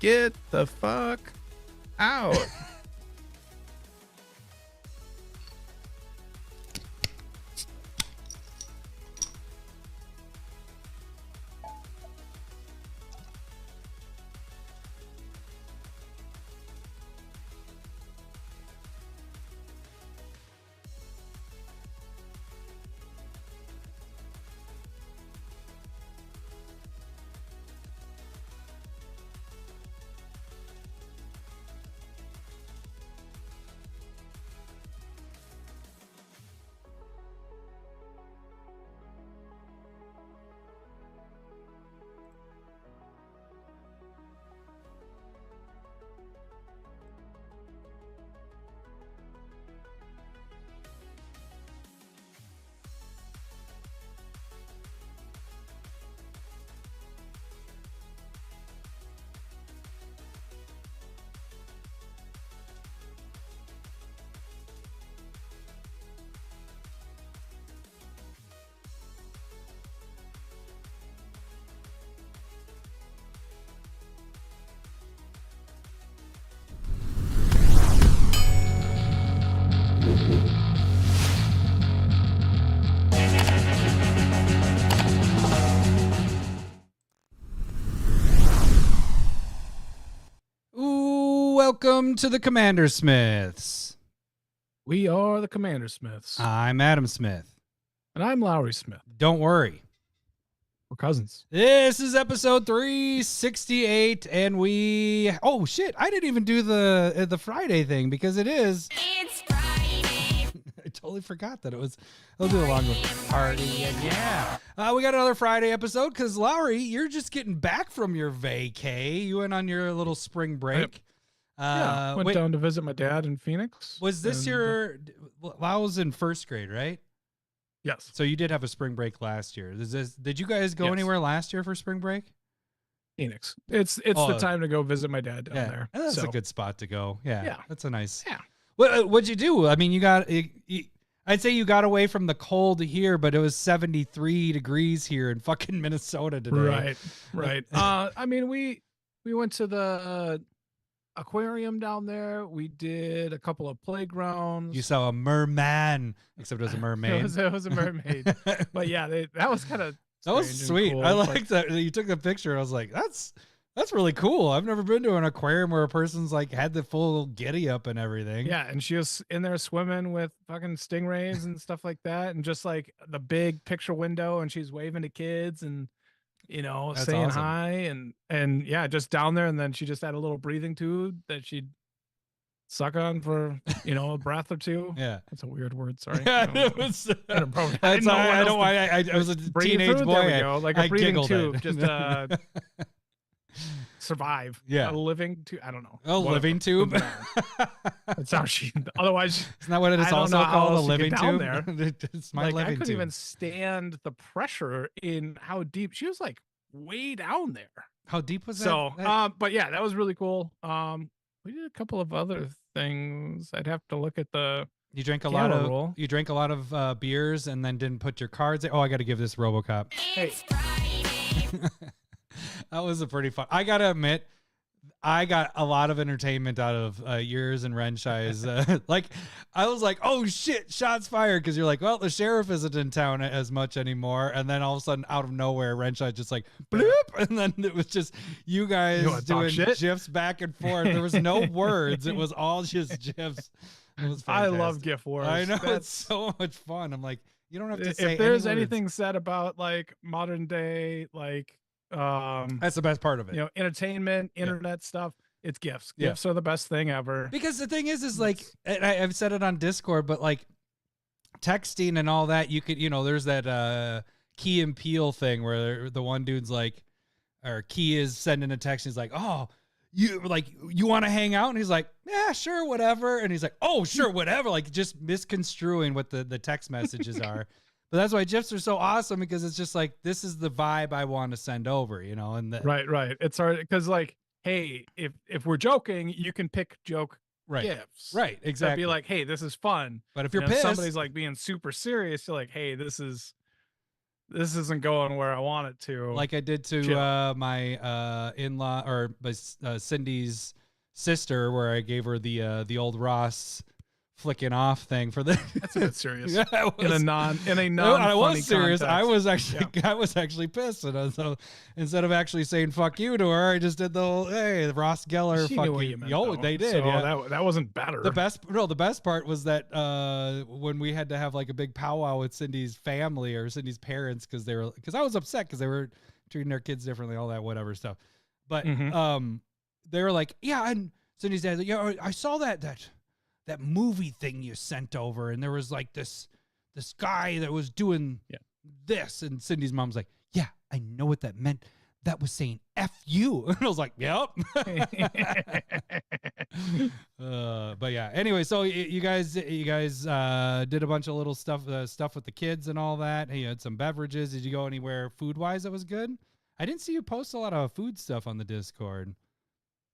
Get the fuck out. Welcome to the CommanderSmiths. We are the CommanderSmiths. I'm Adam Smith. And I'm Lowry Smith. Don't worry. We're cousins. This is episode 368, and oh shit, I didn't even do the Friday thing because it's Friday. I totally forgot that I'll do a long party, and yeah. We got another Friday episode because Lowry, you're just getting back from your vacay. You went on your little spring break. Went down to visit my dad in Phoenix. Was this your Lau was in first grade, right? Yes. So you did have a spring break last year. Did you guys go anywhere last year for spring break? Phoenix. It's the time to go visit my dad down there. That's a good spot to go. Yeah. That's a nice. Yeah. What'd you do? I mean, I'd say you got away from the cold here, but it was 73 degrees here in fucking Minnesota today. Right. I mean, we went to the aquarium down there. We did a couple of playgrounds. You saw a merman, except it was a mermaid. it was a mermaid. But yeah, that was kind of sweet. Cool. I liked that you took the picture. I was like, that's really cool. I've never been to an aquarium where a person's like had the full giddy up and everything. Yeah, and she was in there swimming with fucking stingrays and stuff like that, and just like the big picture window, and she's waving to kids and that's saying awesome. Hi and yeah, just down there, and then she just had a little breathing tube that she'd suck on for a breath or two. Yeah, that's a weird word. Sorry. It was. I was a teenage boy. There we go. Like a breathing tube, just survive. Yeah, a living tube. I don't know. Living tube. That's how she. Otherwise, isn't that what it is also called? A living tube. There. It's my living tube. I couldn't even stand the pressure in how deep she was. Like way down there. How deep was that? So, but yeah, that was really cool. We did a couple of other things. I'd have to look at the. You drank a lot of beers and then didn't put your cards. Oh, I got to give this RoboCop. Hey. That was a pretty fun. I gotta admit, I got a lot of entertainment out of yours and Renshai's. Like, I was like, "Oh shit, shots fired!" Because you're like, "Well, the sheriff isn't in town as much anymore." And then all of a sudden, out of nowhere, Renshai just like bloop, and then it was just you guys doing gifs back and forth. There was no words. It was all just gifs. It was fantastic. I love GIF wars. I know, it's so much fun. I'm like, you don't have to say. If there's anything said about like modern day like. That's the best part of it. Entertainment, internet stuff. It's GIFs. GIFs are the best thing ever. Because the thing is like, and I've said it on Discord, but like texting and all that, you could, there's that Key and Peele thing where the one dude's like, or Key is sending a text. And he's like, "Oh, you want to hang out?" And he's like, "Yeah, sure, whatever." And he's like, "Oh, sure, whatever." Like just misconstruing what the text messages are. But that's why GIFs are so awesome, because it's just like, this is the vibe I want to send over, and right. It's hard because like, hey, if we're joking, you can pick joke GIFs. Right, exactly. That'd be like, hey, this is fun. But if you're pissed, somebody's like being super serious, you're like, hey, this is this isn't going where I want it to. Like I did to my in-law or my Cindy's sister, where I gave her the old Ross flicking off thing for the. That's a bit serious. Yeah, in a non I was serious. Context. I was actually pissed, and so instead of actually saying "fuck you" to her, I just did the whole "hey, Ross Geller." She fuck knew what you. you meant, Oh, they did. So yeah. that wasn't better. The best part was that when we had to have like a big powwow with Cindy's family or Cindy's parents because I was upset because they were treating their kids differently, all that whatever stuff. But they were like, yeah, and Cindy's dad, like, yeah, I saw that movie thing you sent over, and there was like this guy that was doing this, and Cindy's mom's like, yeah, I know what that meant. That was saying F you. And I was like, yep. But yeah, anyway, so you guys did a bunch of little stuff with the kids and all that. Hey, you had some beverages. Did you go anywhere food wise that was good? I didn't see you post a lot of food stuff on the Discord.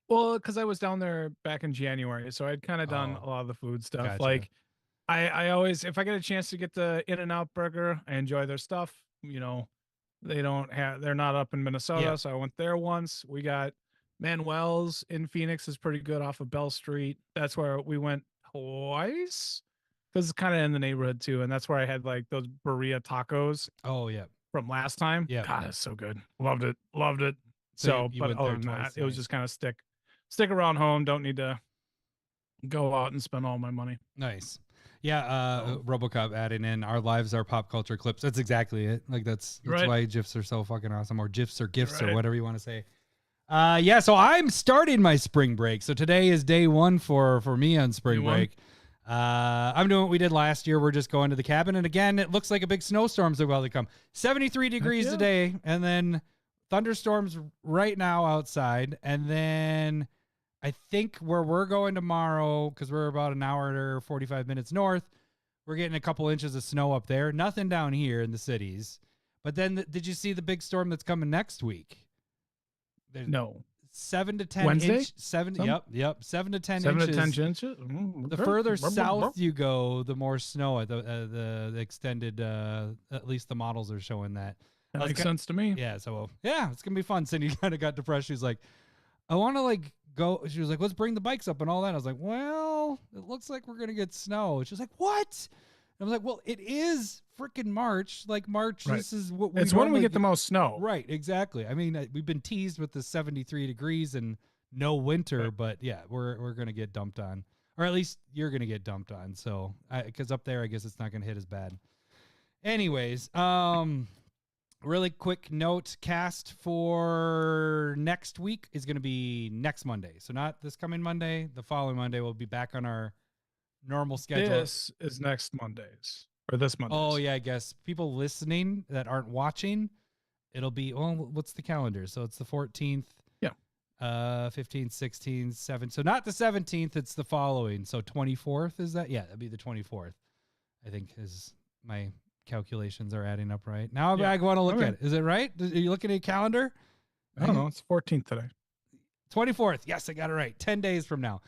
Well, because I was down there back in January, so I'd kind of done a lot of the food stuff. Gotcha. Like I always, if I get a chance to get the In-N-Out burger, I enjoy their stuff. You know, they're not up in Minnesota, so I went there once. We got Manuel's in Phoenix is pretty good off of Bell Street. That's where we went twice because it's kind of in the neighborhood too, and that's where I had like those burrito tacos. Oh yeah, from last time. Yeah, God, it's so good. Loved it. So but other than that, it was just kind of stick around home. Don't need to go out and spend all my money. Nice. Yeah, RoboCop adding in our lives are pop culture clips. That's exactly it. Like that's why GIFs are so fucking awesome, or GIFs or GIFs or whatever you want to say. Yeah, so I'm starting my spring break. So today is day one for me on spring break. I'm doing what we did last year. We're just going to the cabin, and again, it looks like a big snowstorm's about to come. 73 degrees today, and then thunderstorms right now outside, and then I think where we're going tomorrow, because we're about an hour or 45 minutes north, we're getting a couple inches of snow up there. Nothing down here in the cities. But then, did you see the big storm that's coming next week? No. 7 to 10 Wednesday? inch. 7 to 10 inches. 7 to 10 inches. The further south you go, the more snow. The extended, at least the models are showing that. That makes sense to me. Yeah, so it's gonna be fun. Cindy kind of got depressed. She's like, I want to like go. She was like, let's bring the bikes up and all that. I was like, well, it looks like we're gonna get snow. She was like, what? I was like, well, it is freaking March. Like March, this is what it's when we get the most snow. Right, exactly. I mean, we've been teased with the 73 degrees and no winter, but yeah, we're gonna get dumped on, or at least you're gonna get dumped on. So, because up there, I guess it's not gonna hit as bad. Anyways, really quick note: cast for next week is gonna be next Monday. So not this coming Monday. The following Monday, we'll be back on our normal schedule. This is next Mondays or this Monday. Oh yeah, I guess people listening that aren't watching, it'll be what's the calendar? So it's the 14th. Yeah. 15th, 16th, 7th. So not the 17th, it's the following. So 24th is that? Yeah, that'd be the 24th. I think is my calculations are adding up right. Now I want to look at it. Is it right? Are you looking at a calendar? I don't know. It's 14th today. 24th. Yes, I got it right. 10 days from now.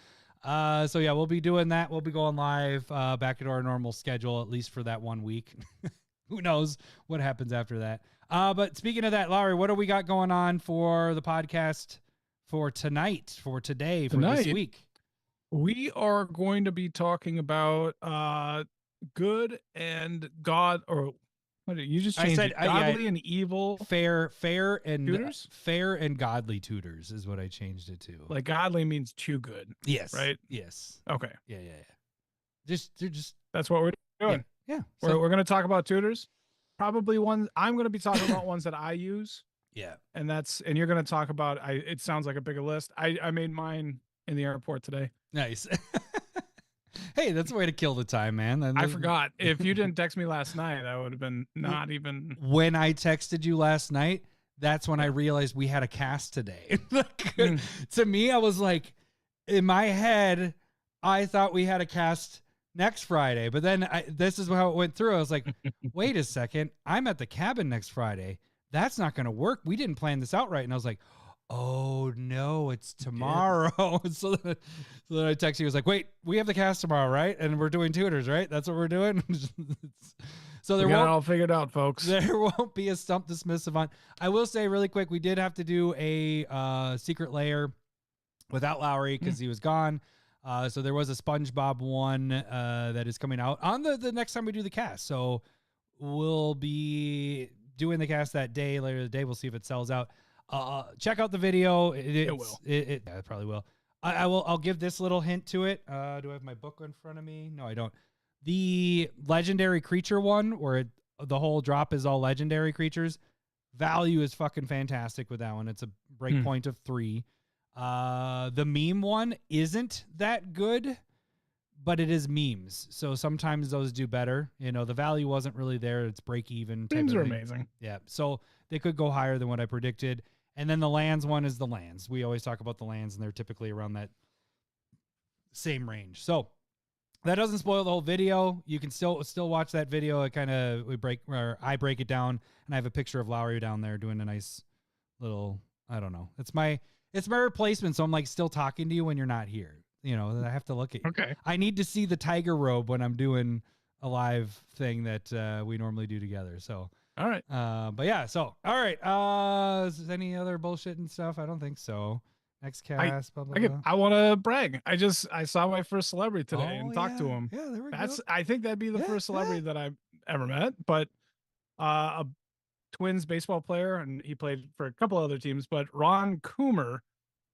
So yeah, we'll be doing that. We'll be going live back to our normal schedule, at least for that 1 week. Who knows what happens after that. But speaking of that, Larry, what do we got going on for the podcast for tonight, for today, for this week? We are going to be talking about good and God, or what did you just change? Godly and evil, fair and tutors? Fair and godly tutors is what I changed it to. Like godly means too good. Yes. Right. Yes. Okay. Yeah. Just that's what we're doing. Yeah. We're going to talk about tutors. Probably ones I'm going to be talking about ones that I use. Yeah. And you're going to talk about. It sounds like a bigger list. I made mine in the airport today. Nice. Hey, that's a way to kill the time, man. I forgot. If you didn't text me last night, I would have been not even. When I texted you last night, that's when I realized we had a cast today. To me, I was like, in my head, I thought we had a cast next Friday. But then this is how it went through. I was like, wait a second. I'm at the cabin next Friday. That's not going to work. We didn't plan this out right. And I was like, oh no, it's tomorrow. So then I texted you, was like, wait, we have the cast tomorrow, right? And we're doing tutors, right? That's what we're doing. So we got it all figured out, folks. There won't be a Stump the Smiths event. I will say really quick, we did have to do a secret layer without Lowry because he was gone. So there was a SpongeBob one that is coming out on the next time we do the cast. So we'll be doing the cast that day, later in the day. We'll see if it sells out. Check out the video. It will. It probably will. I'll give this little hint to it. Do I have my book in front of me? No, I don't. The legendary creature one, where the whole drop is all legendary creatures, value is fucking fantastic with that one. It's a breakpoint of 3. The meme one isn't that good, but it is memes. So sometimes those do better. You know, the value wasn't really there. It's break even. Memes are amazing. Yeah. So they could go higher than what I predicted. And then the lands one is the lands. We always talk about the lands, and they're typically around that same range. So that doesn't spoil the whole video. You can still watch that video. I break it down, and I have a picture of Lowry down there doing a nice little, I don't know. It's my replacement, so I'm like still talking to you when you're not here. You know, I have to look at you. Okay. I need to see the tiger robe when I'm doing a live thing that we normally do together. So all right. But yeah, so all right. Is there any other bullshit and stuff? I don't think so. Next cast, blah, blah, blah. I want to brag. I saw my first celebrity today and talked to him. Yeah, there we go. I think that'd be the first celebrity that I've ever met. But a Twins baseball player, and he played for a couple other teams. But Ron Coomer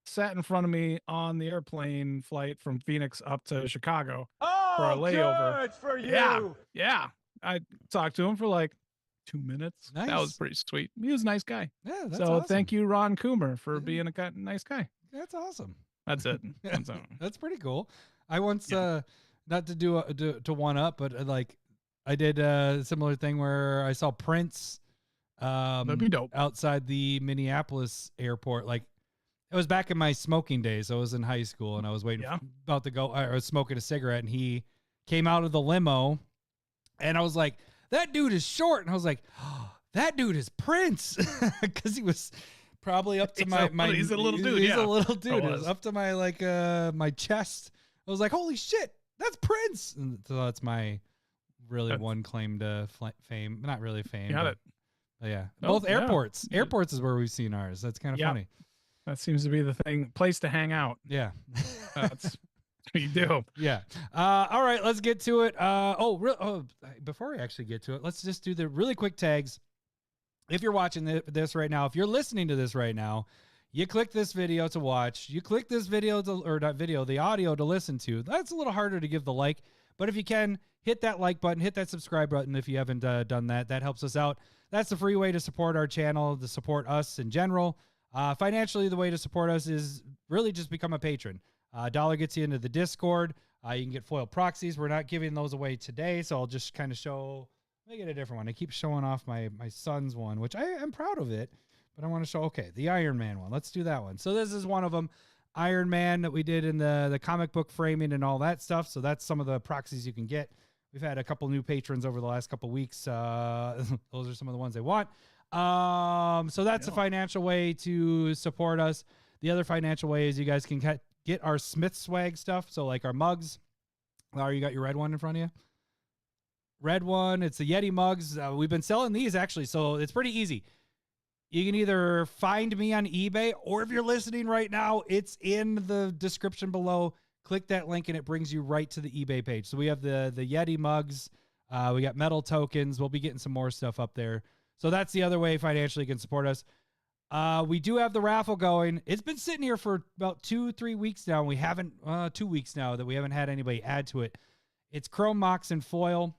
sat in front of me on the airplane flight from Phoenix up to Chicago for a layover. Good for you. Yeah. I talked to him for like 2 minutes. Nice. That was pretty sweet. He was a nice guy. Yeah, that's so awesome. Thank you, Ron Coomer, for being a nice guy. That's awesome. That's it. That's pretty cool. I once, not to do to one up, but like I did a similar thing where I saw Prince that'd be dope. Outside the Minneapolis airport. Like it was back in my smoking days. I was in high school and I was about to go. I was smoking a cigarette and he came out of the limo and I was like, that dude is short. And I was like, oh, that dude is Prince. Because he was probably up to he's a little dude. He's a little dude. It was up to my my chest. I was like, holy shit, that's Prince. And so that's my one claim to fame. Not really fame. Got it. Yeah. Both airports. Yeah. Airports is where we've seen ours. That's kind of funny. That seems to be the place to hang out. Yeah. That's what you do. Yeah. All right, let's get to it. Before we actually get to it, let's just do the really quick tags. If you're watching this right now, if you're listening to this right now, you click this video to watch. You click this video the audio to listen to. That's a little harder to give the like, but if you can, hit that like button, hit that subscribe button if you haven't done that. That helps us out. That's the free way to support our channel, to support us in general. Financially, the way to support us is really just become a patron. $1 gets you into the Discord. You can get foil proxies. We're not giving those away today, so I'll just kind of show. Let me get a different one. I keep showing off my son's one, which I am proud of it, but I want to show, okay, the Iron Man one. Let's do that one. So this is one of them, Iron Man, that we did in the comic book framing and all that stuff. So that's some of the proxies you can get. We've had a couple new patrons over the last couple weeks. Those are some of the ones they want. So that's a financial way to support us. The other financial way is you guys can get our Smith swag stuff. So like our mugs. Larry, you got your red one in front of you? Red one. It's the Yeti mugs. We've been selling these actually. So it's pretty easy. You can either find me on eBay, or if you're listening right now, it's in the description below. Click that link and it brings you right to the eBay page. So we have the Yeti mugs. We got metal tokens. We'll be getting some more stuff up there. So that's the other way financially you can support us. We do have the raffle going. It's been sitting here for about 2-3 weeks now. We haven't 2 weeks now that we haven't had anybody add to it. It's Chrome Mox and foil.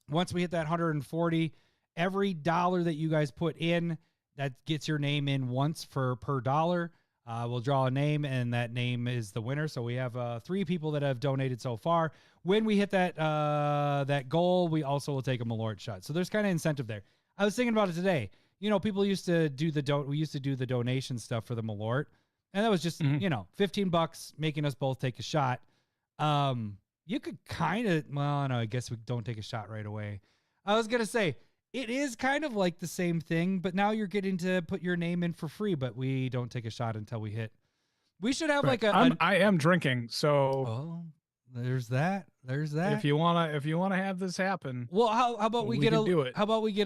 Once we hit that 140, every dollar that you guys put in, that gets your name in once per dollar. We'll draw a name, and that name is the winner. So we have 3 people that have donated so far. When we hit that goal, we also will take a Malort shot. So there's kind of incentive there. I was thinking about it today. You know, people used to do we used to do the donation stuff for the Malort, and that was just $15 making us both take a shot. You could kind of, well, no, I guess we don't take a shot right away. I was gonna say it is kind of like the same thing, but now you're getting to put your name in for free, but we don't take a shot until we hit. We should have like I am drinking, so There's that. If you wanna have this happen, well, how about we get a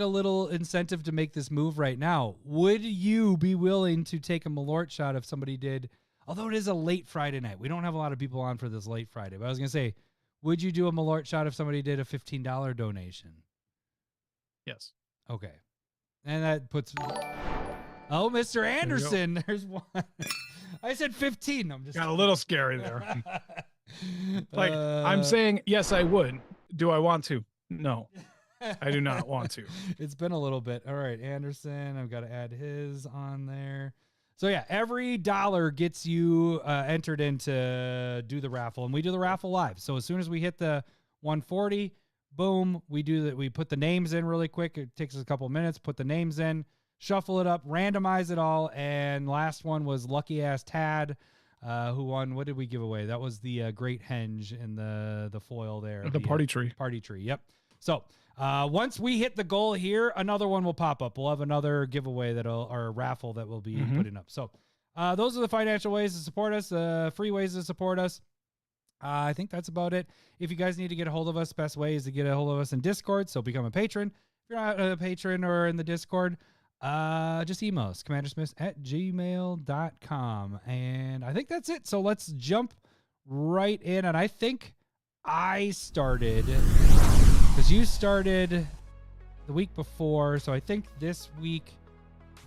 little incentive to make this move right now? Would you be willing to take a Malort shot if somebody did? Although it is a late Friday night, we don't have a lot of people on for this late Friday. But I was gonna say, would you do a Malort shot if somebody did a $15 donation? Yes. Okay, and that puts. Oh, Mr. Anderson, there's one. I said 15. I'm just got a little scary there. Like, I'm saying, yes, I would. Do I want to? No, I do not want to. It's been a little bit. All right, Anderson, I've got to add his on there. So yeah, every dollar gets you entered into do the raffle, and we do the raffle live. So as soon as we hit the 140, boom, we do that. We put the names in really quick. It takes us a couple minutes. Put the names in, shuffle it up, randomize it all, and last one was Lucky Ass Tad. Who won? What did we give away? That was the Great Henge and the foil there. The party tree. Party tree. Yep. So once we hit the goal here, another one will pop up. We'll have another giveaway or raffle that will be putting up. So those are the financial ways to support us. Free ways to support us. I think that's about it. If you guys need to get a hold of us, best way is to get a hold of us in Discord. So become a patron. If you're not a patron or in the Discord, just email us, CommanderSmiths@gmail.com. And I think that's it. So let's jump right in. And I think I started, because you started the week before. So I think this week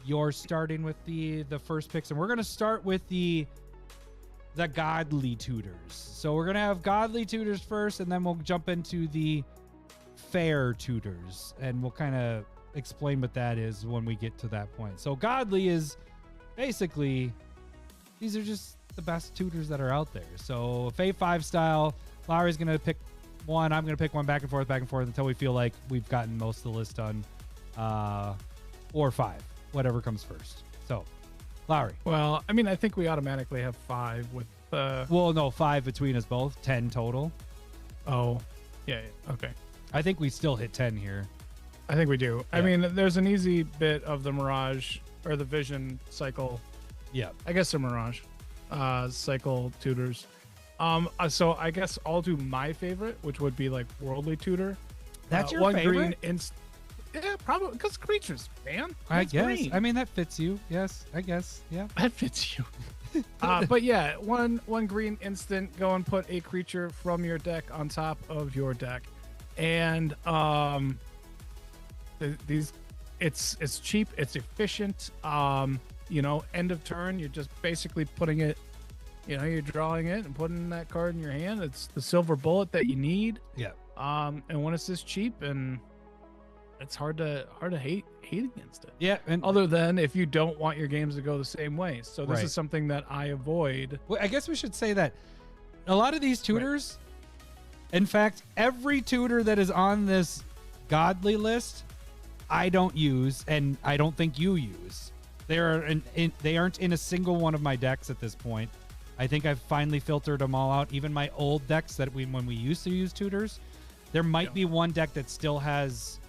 you're starting with the first picks. And we're going to start with the godly tutors. So we're going to have godly tutors first, and then we'll jump into the fair tutors. And we'll kind of explain what that is when we get to that point. So godly is basically, these are just the best tutors that are out there. So Fae 5 style, Lowry's going to pick one, I'm going to pick one, back and forth until we feel like we've gotten most of the list done, or 5, whatever comes first. So Lowry. Well, I mean, I think we automatically have 5 with well, no, 5 between us both, 10 total. Oh, yeah, okay. I think we still hit 10 here. I think we do. Yeah. I mean, there's an easy bit of the Mirage or the Vision cycle. Yeah. I guess the Mirage cycle tutors. So I guess I'll do my favorite, which would be like Worldly Tutor. That's your one favorite? Green yeah, probably, because creatures, man. I guess. Green. I mean, that fits you. Yes, I guess. Yeah. That fits you. But yeah, one green instant, go and put a creature from your deck on top of your deck. And it's cheap, it's efficient. End of turn, you're just basically putting it, you're drawing it and putting that card in your hand. It's the silver bullet that you need. Yeah. And when it's this cheap, and it's hard to hate against it. Yeah. And other than if you don't want your games to go the same way. So this is something that I avoid. Well, I guess we should say that a lot of these tutors, in fact, every tutor that is on this godly list, I don't use, and I don't think you use. They aren't in a single one of my decks at this point. I think I've finally filtered them all out. Even my old decks that when we used to use tutors, there might be one deck that still has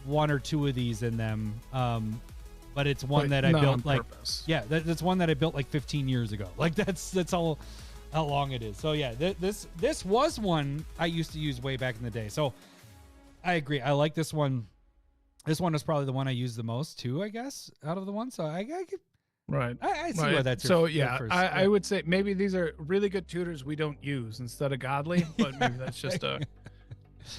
1 or 2 of these in them. But it's one that I built like purpose. Yeah, that's one that I built like 15 years ago. Like that's all how long it is. So yeah, this was one I used to use way back in the day. So I agree. I like this one. This one is probably the one I use the most too, I guess, out of the ones. So I could, right. I see why that's so yeah. I would say maybe these are really good tutors we don't use instead of godly, but maybe that's just a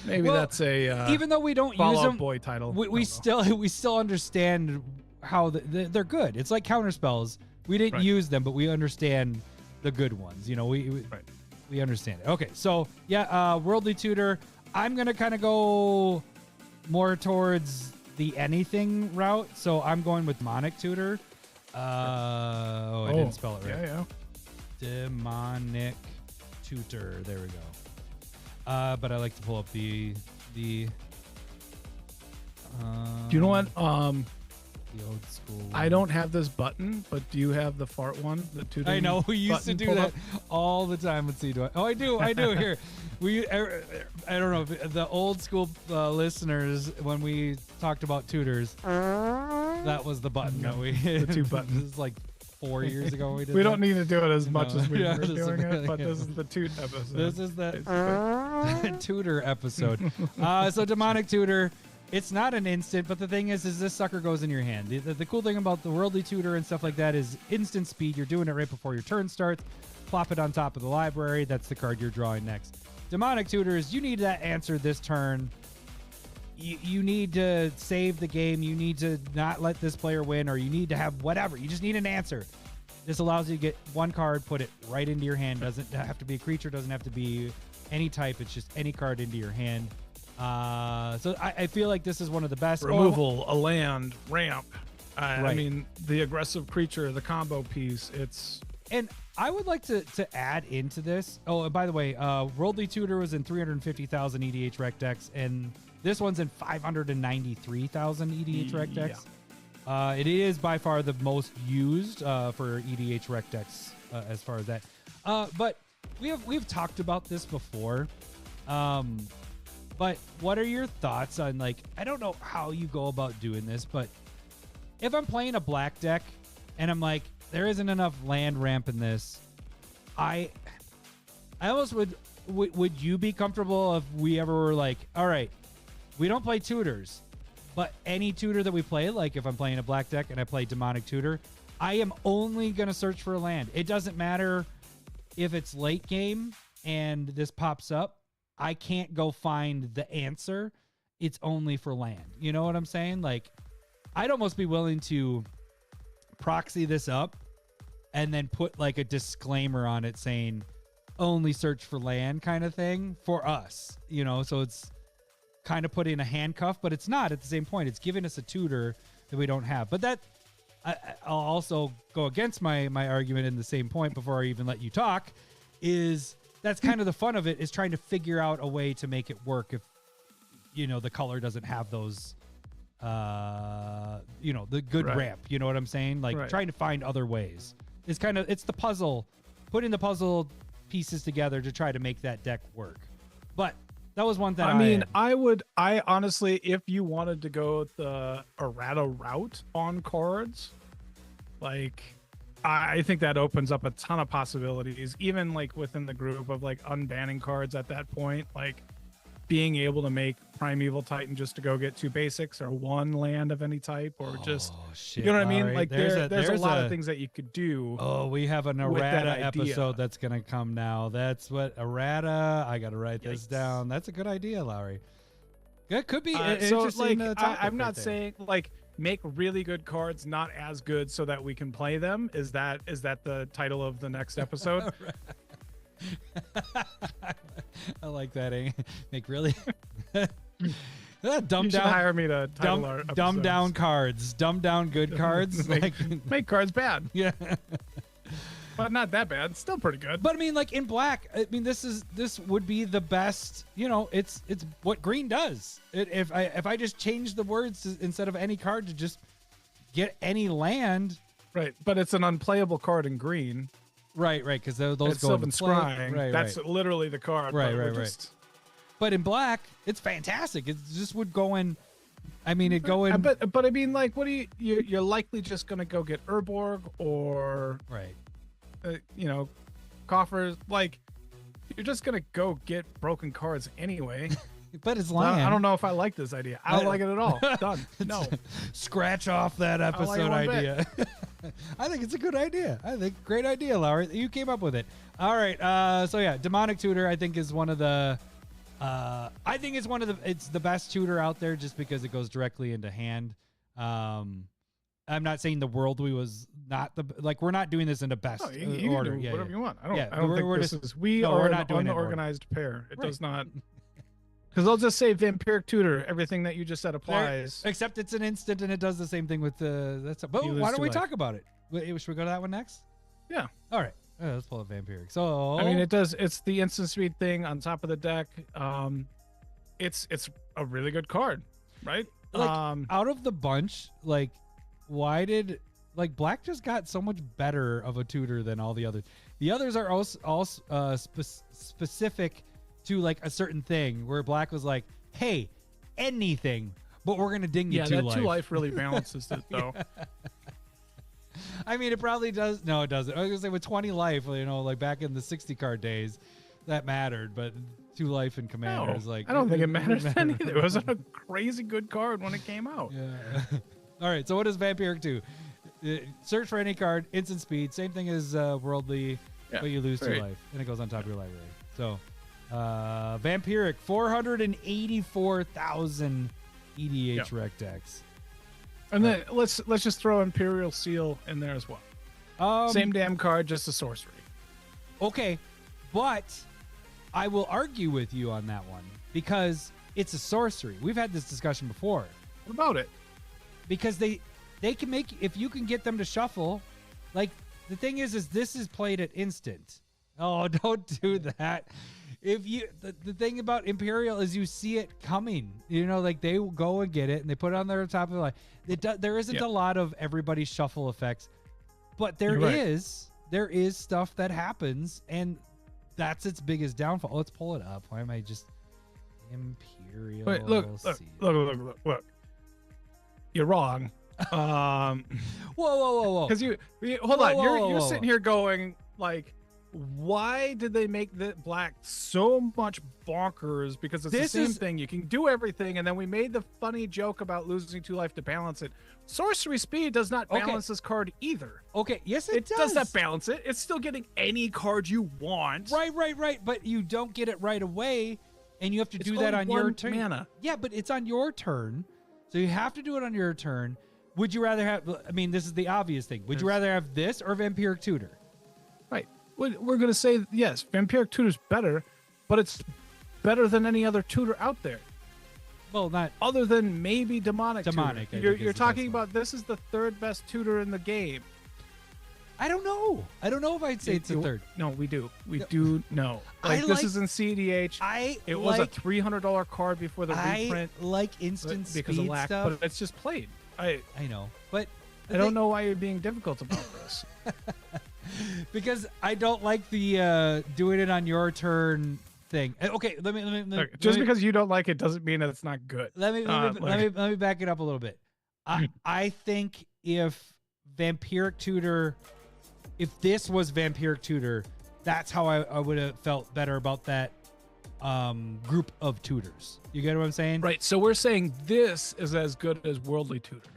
that's a even though we don't use them, boy title. We still understand how they're good. It's like counter spells. We didn't use them, but we understand the good ones. We understand it. Okay, so yeah, Worldly Tutor. I'm gonna kind of go more towards the anything route, so I'm going with Demonic Tutor. I didn't spell it right. Yeah. Demonic Tutor. There we go. But I like to pull up the. Do you know what? The old school. I don't have this button, but do you have the fart one? The tutor. I know we used to do that all the time. Let's see. I do. Here. I don't know if the old school listeners, when we talked about tutors, that was the button that we the 2 buttons. It's like 4 years ago when we did We that. don't need to do it as much as we Yeah, were this is doing it, but yeah. this is the toot episode. This is the tutor episode. So demonic tutor, it's not an instant, but the thing is this sucker goes in your hand. The cool thing about the worldly tutor and stuff like that is instant speed. You're doing it right before your turn starts. Plop it on top of the library. That's the card you're drawing next. Demonic tutors, you need that answer this turn. You need to save the game. You need to not let this player win, or you need to have whatever. You just need an answer. This allows you to get one card, put it right into your hand. Doesn't have to be a creature, doesn't have to be any type. It's just any card into your hand. So I feel like this is one of the best. Removal, a land, ramp. Right. I mean, the aggressive creature, the combo piece. And I would like to add into this. Oh, and by the way, Worldly Tutor was in 350,000 EDH rec decks, and this one's in 593,000 EDH rec decks. Yeah. It is by far the most used for EDH rec decks as far as that. But we've talked about this before. But what are your thoughts on, like, I don't know how you go about doing this, but if I'm playing a black deck and I'm like, there isn't enough land ramp in this, I almost would you be comfortable if we ever were like, all right, we don't play tutors, but any tutor that we play, like if I'm playing a black deck and I play demonic tutor, I am only going to search for a land. It doesn't matter if it's late game and this pops up. I can't go find the answer. It's only for land. You know what I'm saying? Like, I'd almost be willing to proxy this up and then put like a disclaimer on it saying only search for land kind of thing for us, you know? So it's kind of putting a handcuff, but it's not at the same point. It's giving us a tutor that we don't have. But that I'll also go against my argument in the same point before I even let you talk, is that's kind of the fun of it, is trying to figure out a way to make it work if, you know, the color doesn't have those, you know, the good ramp. You know what I'm saying? Like trying to find other ways. It's kind of, it's the puzzle, putting the puzzle pieces together to try to make that deck work. But that was one thing. I mean, I honestly, if you wanted to go the errata route on cards, like, I think that opens up a ton of possibilities, even like within the group of like unbanning cards at that point, like being able to make Primeval Titan just to go get 2 basics or 1 land of any type, or just, you know what I mean? Like there's a lot of things that you could do. Oh, we have an errata episode that's going to come now. That's what errata, I got to write this down. That's a good idea, Lowry. It could be interesting. Like, I'm not saying like make really good cards not as good so that we can play them. Is that the title of the next episode? I like that. Make really dumb you should down. Hire me to title our episodes. Dumb down cards. Dumb down good cards. make cards bad. Yeah. But not that bad. Still pretty good. But I mean, like in black, I mean, this would be the best. You know, it's what green does. If I just change the words instead of any card to just get any land. Right, but it's an unplayable card in green. Right, because those it's go into scrying. Right, that's literally the card. Right. But in black, it's fantastic. It just would go in. I mean, it go in. But I mean, like, what do you're likely just gonna go get Urborg or you know, coffers. Like, you're just gonna go get broken cards anyway. But it's land. I don't know if I like this idea. I don't like it at all. Done. No. Scratch off that episode idea. I think it's a good idea. I think great idea, Lowry. You came up with it. All right. So yeah, Demonic Tutor I think is one of the it's the best tutor out there just because it goes directly into hand. I'm not saying the Worldly was not we're not doing this in the best you can order. do whatever you want. I don't we're think this is. We are an unorganized pair. It does not. Because they'll just say Vampiric Tutor. Everything that you just said applies. Except it's an instant and it does the same thing with the. But why don't we talk about it? Should we go to that one next? Yeah. All right. Let's pull up Vampiric. So I mean, it does. It's the instant speed thing on top of the deck. It's a really good card, right? Like out of the bunch, like why did Black just got so much better of a tutor than all the others? The others are all specific to like a certain thing, where Black was like, hey, anything, but we're gonna ding you 2 life. Yeah, that 2 life really balances it though. I mean, it probably does. No, it doesn't. I was gonna say with 20 life, like back in the 60 card days, that mattered. But 2 life in Commander is like. I don't think it matters then either. It wasn't a crazy good card when it came out. Yeah. All right. So what does Vampiric do? Search for any card, instant speed, same thing as Worldly, but you lose 2 life, and it goes on top of your library. So, Vampiric, 484,000 EDH rec decks. And then let's just throw Imperial Seal in there as well. Same damn card, just a sorcery. Okay, but I will argue with you on that one because it's a sorcery. We've had this discussion before. What about it? Because they can make, if you can get them to shuffle, like the thing is this is played at instant. Oh, don't do that. If you, the thing about Imperial is you see it coming, like they will go and get it and they put it on their top of the line. There isn't a lot of everybody shuffle effects, but there is stuff that happens, and that's its biggest downfall. Let's pull it up. Why am I just Imperial? Wait, look. You're wrong. Whoa. Because hold on. You're sitting here going like, why did they make the black so much bonkers? Because it's the same thing. You can do everything, and then we made the funny joke about losing 2 life to balance it. Sorcery Speed does not balance this card either. Okay, yes, it does. It does not balance it. It's still getting any card you want. Right. But you don't get it right away, and you have to do that on your turn. Mana. Yeah, but it's on your turn, so you have to do it on your turn. Would you rather have? I mean, this is the obvious thing. Would you rather have this or Vampiric Tutor? Right. We're going to say yes. Vampiric Tutor's better, but it's better than any other tutor out there. Well, not other than maybe Demonic. Tutor. You're talking about this is the 3rd best tutor in the game. I don't know. I don't know if I'd say it's the 3rd. No, we do. We do know. This is in CDH. It was a $300 card before the reprint. I like instant because speed of lack, stuff. but it's just played. I know, but I don't know why you're being difficult about this. Because I don't like the doing it on your turn thing. Okay, let me just because you don't like it doesn't mean that it's not good. Let me back it up a little bit. I think if Vampiric Tutor, if this was Vampiric Tutor, that's how I would have felt better about that group of tutors. You get what I'm saying? Right. So we're saying this is as good as Worldly Tutor.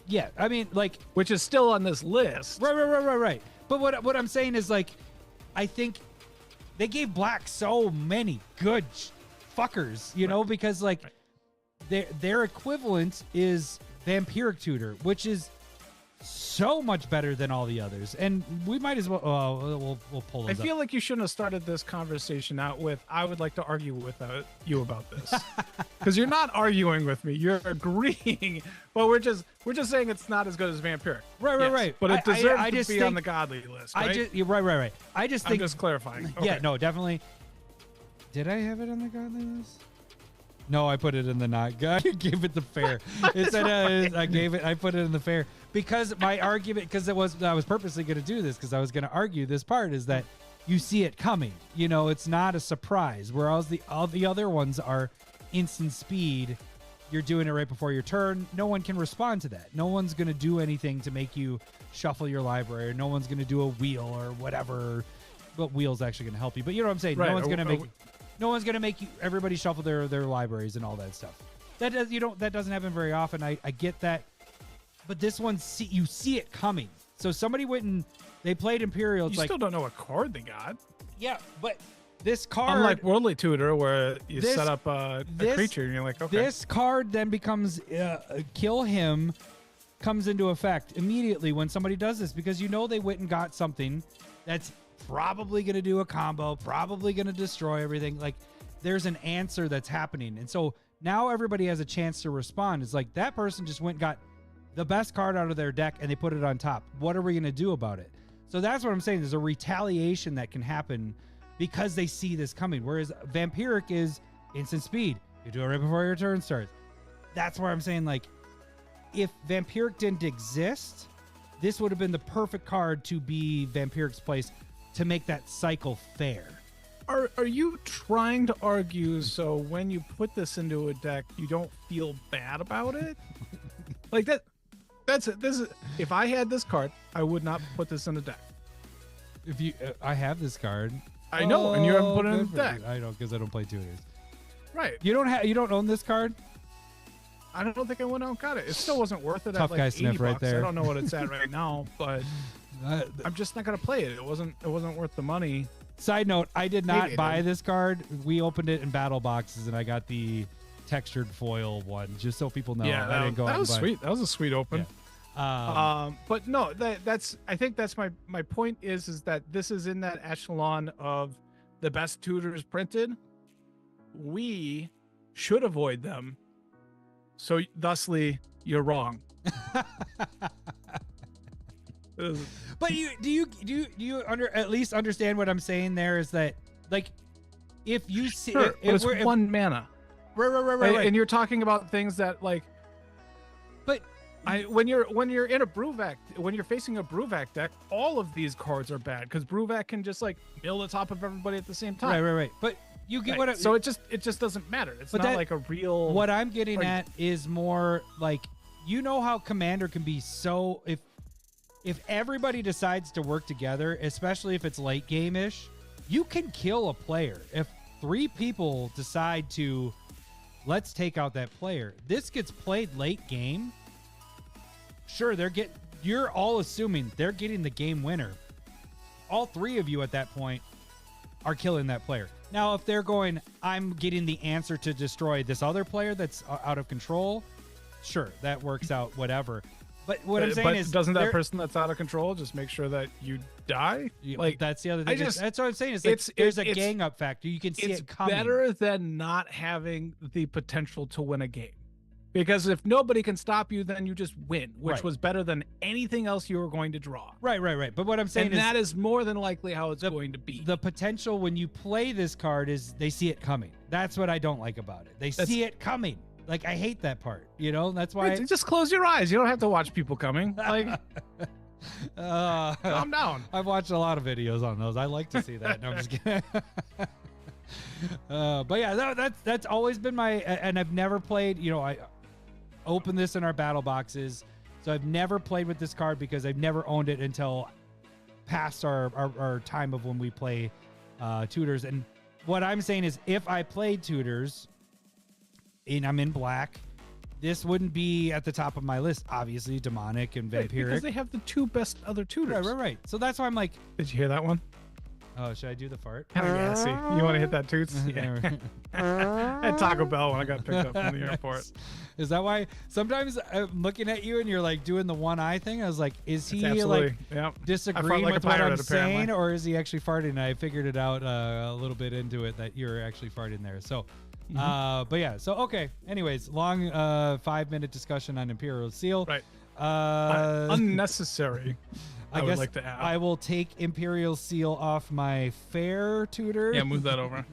Yeah, I mean, like, which is still on this list. Right. But what I'm saying is, like, I think they gave black so many good fuckers, because like their equivalent is Vampiric Tutor, which is so much better than all the others, and we might as well. We'll pull those. I feel like you shouldn't have started this conversation out with, "I would like to argue with you about this," because you're not arguing with me. You're agreeing, but we're just saying it's not as good as Vampiric. Right. But it deserves to be on the godly list. Right? You're right. I just think I'm just clarifying. Okay. Yeah, no, definitely. Did I have it on the godly list? No, I put it in the not god. I gave it the fair. It said I put it in the fair because my argument, because I was purposely going to do this because I was going to argue this part is that you see it coming. It's not a surprise. Whereas all the other ones are instant speed. You're doing it right before your turn. No one can respond to that. No one's going to do anything to make you shuffle your library. Or no one's going to do a wheel or whatever. But wheel's actually going to help you. But you know what I'm saying? Right. No one's going to make. No one's gonna make everybody shuffle their libraries and all that stuff. That doesn't happen very often. I get that, but this one you see it coming. So somebody went and they played Imperial. You still don't know what card they got. Yeah, but this card, unlike Worldly Tutor, where you set up a creature and you're like, okay, this card then becomes kill him, comes into effect immediately when somebody does this because they went and got something that's probably going to do a combo, probably going to destroy everything. Like there's an answer that's happening. And so now everybody has a chance to respond. It's like that person just went and got the best card out of their deck and they put it on top. What are we going to do about it? So that's what I'm saying. There's a retaliation that can happen because they see this coming. Whereas Vampiric is instant speed. You do it right before your turn starts. That's where I'm saying, like, if Vampiric didn't exist, this would have been the perfect card to be Vampiric's place to make that cycle fair. Are you trying to argue so when you put this into a deck, you don't feel bad about it? Like that? This is if I had this card, I would not put this in the deck. If you, I have this card. I know, and you haven't put it in the deck. I know because I don't play Tutors. Right. You don't own this card. I don't think I went out and got it. It still wasn't worth it. Tough at guy like sniff 80 right bucks. there. I don't know what it's at right now, but I'm just not gonna play it. It wasn't worth the money. Side note: I did not Maybe buy this card. We opened it in battle boxes, and I got the textured foil one, just so people know. Yeah, I didn't go out that was and buy. sweet. That was a sweet open. Yeah. But no, that's. I think that's my point is that this is in that echelon of the best Tutors printed. We should avoid them. So thusly, you're wrong. But do you at least understand what I'm saying? There is that, like, if you see, Sure, but it's one mana, right. And you're talking about things that like. But when you're in a Bruvac, when you're facing a Bruvac deck, all of these cards are bad because Bruvac can just like mill the top of everybody at the same time. Right. But you get what? So it just doesn't matter. It's not like a real. What I'm getting at is more like, you know how Commander can be so, if everybody decides to work together, especially if it's late game-ish, you can kill a player. If 3 people decide to, let's take out that player. This gets played late game. Sure, you're all assuming they're getting the game winner. All 3 of you at that point are killing that player. Now, if they're going, I'm getting the answer to destroy this other player that's out of control, sure, that works out, whatever. But what I'm saying is, doesn't that person that's out of control just make sure that you die? Like, that's the other thing. That's what I'm saying. Is like, there's a gang up factor. You can see it coming. It's better than not having the potential to win a game. Because if nobody can stop you, then you just win, which was better than anything else you were going to draw. Right. But what I'm saying is that is more than likely how it's going to be. The potential when you play this card is they see it coming. That's what I don't like about it. They see it coming. Like, I hate that part. You know, that's why. Just close your eyes. You don't have to watch people coming. Like, calm down. I've watched a lot of videos on those. I like to see that. No, I'm just kidding. But yeah, that's always been my. And I've never played. You know, I opened this in our battle boxes, so I've never played with this card because I've never owned it until past our time of when we play Tutors. And what I'm saying is, if I played Tutors and I'm in black, this wouldn't be at the top of my list. Obviously, demonic and vampiric, because they have the 2 best other Tutors. Right. So that's why I'm like, did you hear that one? Oh, should I do the fart? Kind of gassy. You want to hit that toots? Yeah. At Taco Bell when I got picked up from the airport. Is that why sometimes I'm looking at you and you're like doing the one eye thing? I was like, is he like disagreeing with what I'm saying, or is he actually farting? And I figured it out a little bit into it that you're actually farting there. So, but yeah. So okay. Anyways, long 5-minute discussion on Imperial Seal. Right. Unnecessary. I would like to add. I will take Imperial Seal off my fair Tutor. Yeah, move that over.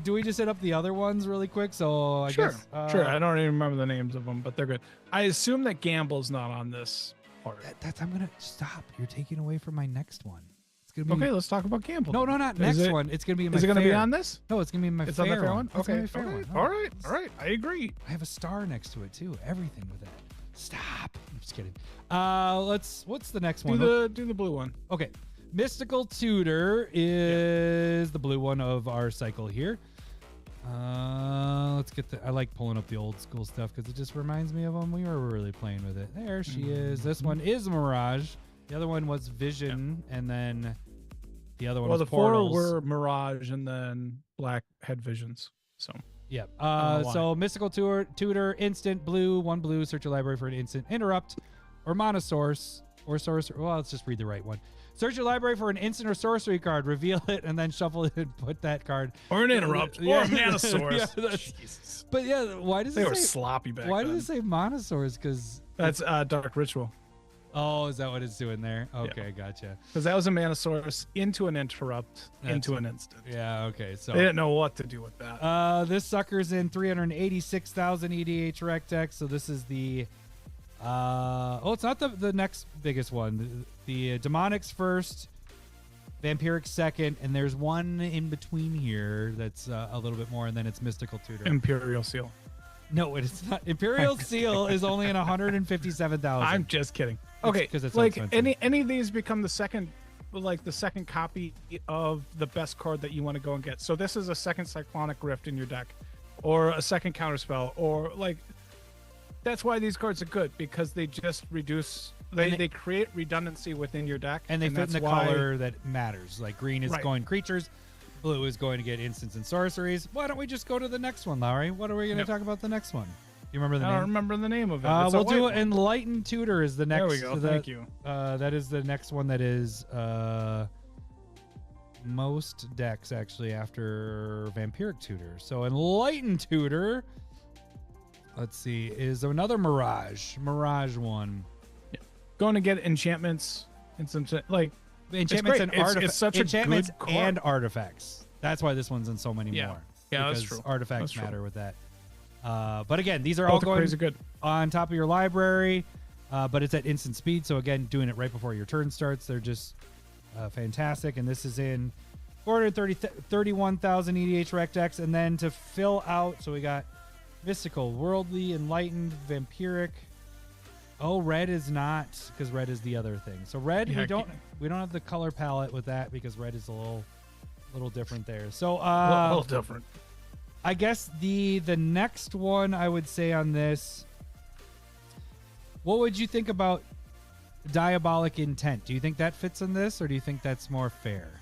Do we just hit up the other ones really quick? So I guess. Sure. I don't even remember the names of them, but they're good. I assume that Gamble's not on this part. I'm gonna stop. You're taking away from my next one. It's gonna be okay. Let's talk about Gamble. No, not next one. It's gonna be in my. Is it gonna be on this? No, it's gonna be in my. It's on the fair one. Okay. All right. I agree. I have a star next to it too. Everything with that. Stop. I'm just kidding. What's the next one? Do the blue one. Okay. Mystical Tutor is the blue one of our cycle here. Let's get I like pulling up the old school stuff because it just reminds me of them. We were really playing with it. There she is. This one is Mirage. The other one was Vision, and then the other one was Portals. 4 were Mirage, and then Black had Visions. So. Yep. So Mystical Tutor, instant blue, 1 blue, search your library for an instant interrupt, or mana source, or sorcery. Well, let's just read the right one. Search your library for an instant or sorcery card, reveal it, and then shuffle it and put that card. Or an interrupt, or a mana source. Jesus. But yeah, why does they it were say sloppy back Why then. does it say mana source? Because that's Dark Ritual. Oh, is that what it's doing there? Okay, gotcha. Because that was a mana source into an interrupt, into an instant. Yeah, okay. So they didn't know what to do with that. This sucker's in 386,000 EDH rec deck. So this is the it's not the next biggest one. The demonics first, vampiric second, and there's one in between here that's a little bit more, and then it's Mystical Tutor. Imperial Seal. No, it's not. Imperial Seal is only in 157,000. I'm just kidding. Okay, because it's like expensive. any of these become the second copy of the best card that you want to go and get. So this is a second Cyclonic Rift in your deck, or a second Counterspell, or like that's why these cards are good, because they just reduce. They create redundancy within your deck, and they fit in the color that matters. Like green is going creatures, blue is going to get instants and sorceries. Why don't we just go to the next one, Lowry? What are we going to talk about the next one? You remember the name? I don't remember the name of it. We'll do Enlightened Tutor is the next. There we go. Thank you. That is the next one that is most decks actually after Vampiric Tutor. So Enlightened Tutor, let's see, is another Mirage one. Yeah. Going to get enchantments and some like enchantments and artifacts. It's such enchantments a good and artifacts. That's why this one's in so many more. Yeah, that's true. Artifacts matter with that. But again, these are Both all going good on top of your library, but it's at instant speed. So again, doing it right before your turn starts, they're just fantastic. And this is in 431,000 EDH rec decks. And then to fill out, so we got Mystical, Worldly, Enlightened, Vampiric. Oh, red is not, because red is the other thing. So red, we don't have the color palette with that, because red is a little different there. So a little different. I guess the next one I would say on this, what would you think about Diabolic Intent? Do you think that fits in this, or do you think that's more fair?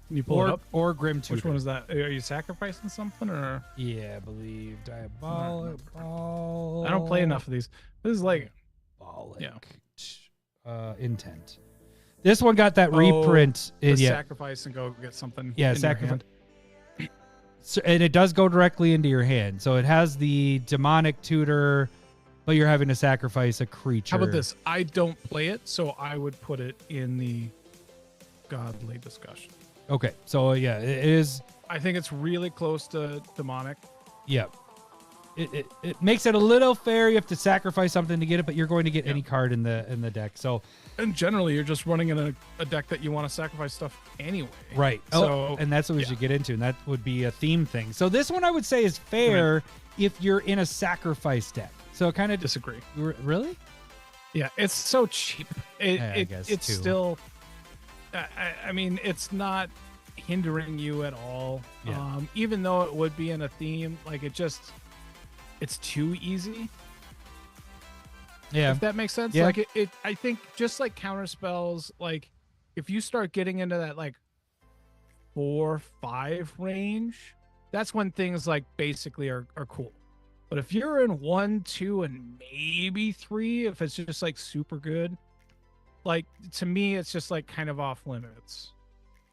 Can you pull it up? Or Grim Tutor. Which one is that? Are you sacrificing something, or? Yeah, I believe Diabolic. I don't play enough of these. This is like Diabolic Intent. This one got that reprint. Sacrifice and go get something. Yeah, sacrifice. So, and it does go directly into your hand. So it has the demonic tutor, but you're having to sacrifice a creature. How about this? I don't play it, so I would put it in the godly discussion. Okay, so yeah, it is. I think it's really close to demonic. Yeah. It makes it a little fair. You have to sacrifice something to get it, but you're going to get any card in the deck. So, and generally, you're just running in a deck that you want to sacrifice stuff anyway. Right. So, and that's what we should get into, and that would be a theme thing. So this one I would say is fair if you're in a sacrifice deck. So kind of disagree. Really? Yeah, it's so cheap. I guess it's too. Still. I mean, it's not hindering you at all. Yeah. Even though it would be in a theme, like it's too easy. Yeah, if that makes sense. Yeah. Like it I think just like counter spells, like if you start getting into that like 4-5 range, that's when things like basically are cool. But if you're in 1, 2, and maybe 3, if it's just like super good, like to me it's just like kind of off limits.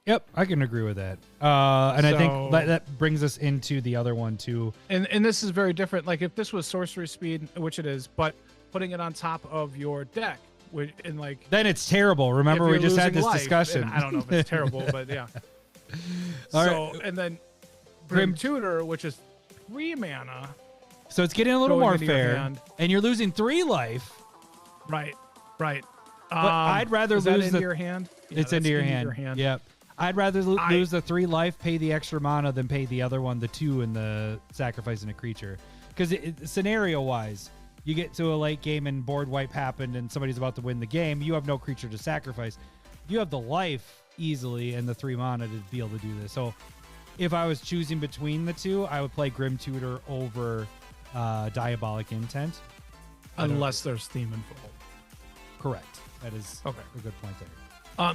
Yep, I can agree with that. And I think that brings us into the other one too. And this is very different. Like if this was sorcery speed, which it is, but putting it on top of your deck, and like then it's terrible. Remember, we just had this discussion. I don't know if it's terrible, but yeah. And then Grim Tutor, which is 3 mana. So it's getting a little more fair, and you're losing 3 life. Right. But I'd rather lose into your hand. Yeah, it's into your hand. Yep. I'd rather lose the 3 life, pay the extra mana, than pay the other one, the 2 and the sacrificing a creature. Because scenario-wise, you get to a late game and board wipe happened and somebody's about to win the game. You have no creature to sacrifice. You have the life easily and the 3 mana to be able to do this. So if I was choosing between the two, I would play Grim Tutor over Diabolic Intent. Unless there's theme involved. Correct. That is a good point there.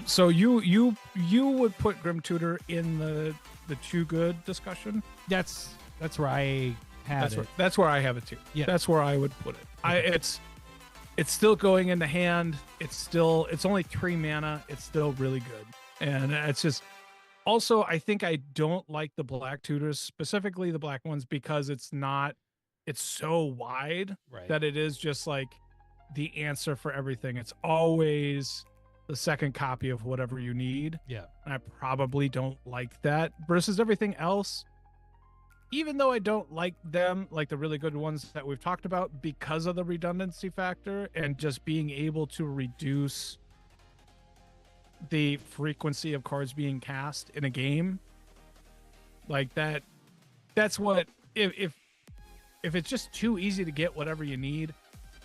So you would put Grim Tutor in the too good discussion? That's where I have it. That's where I have it too. Yeah. That's where I would put it. Okay. It's still going into hand. It's only 3 mana. It's still really good. And it's just also I think I don't like the black tutors, specifically the black ones, because it's so wide that it is just like the answer for everything. It's always the second copy of whatever you need. Yeah. And I probably don't like that versus everything else. Even though I don't like them, like the really good ones that we've talked about, because of the redundancy factor and just being able to reduce the frequency of cards being cast in a game, like that that's what if it's just too easy to get whatever you need,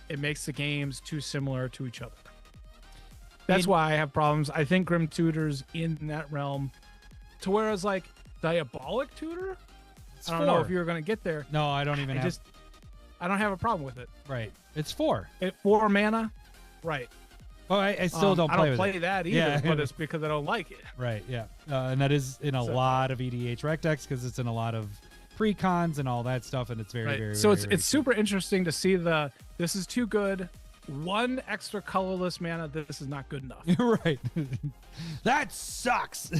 it makes the games too similar to each other. That's why I have problems. I think Grim Tutor's in that realm, to where it's like Diabolic Tutor. I don't know if you were going to get there. No, I don't even have. I don't have a problem with it. Right. It's 4. 4 mana. Right. Well, I still don't play with it. I don't play that either, but it's because I don't like it. Right, yeah. And that is in a lot of EDH rec decks because it's in a lot of precons and all that stuff, and it's very, very, so very, it's super interesting to see this is too good. 1 extra colorless mana, this is not good enough. Right. That sucks.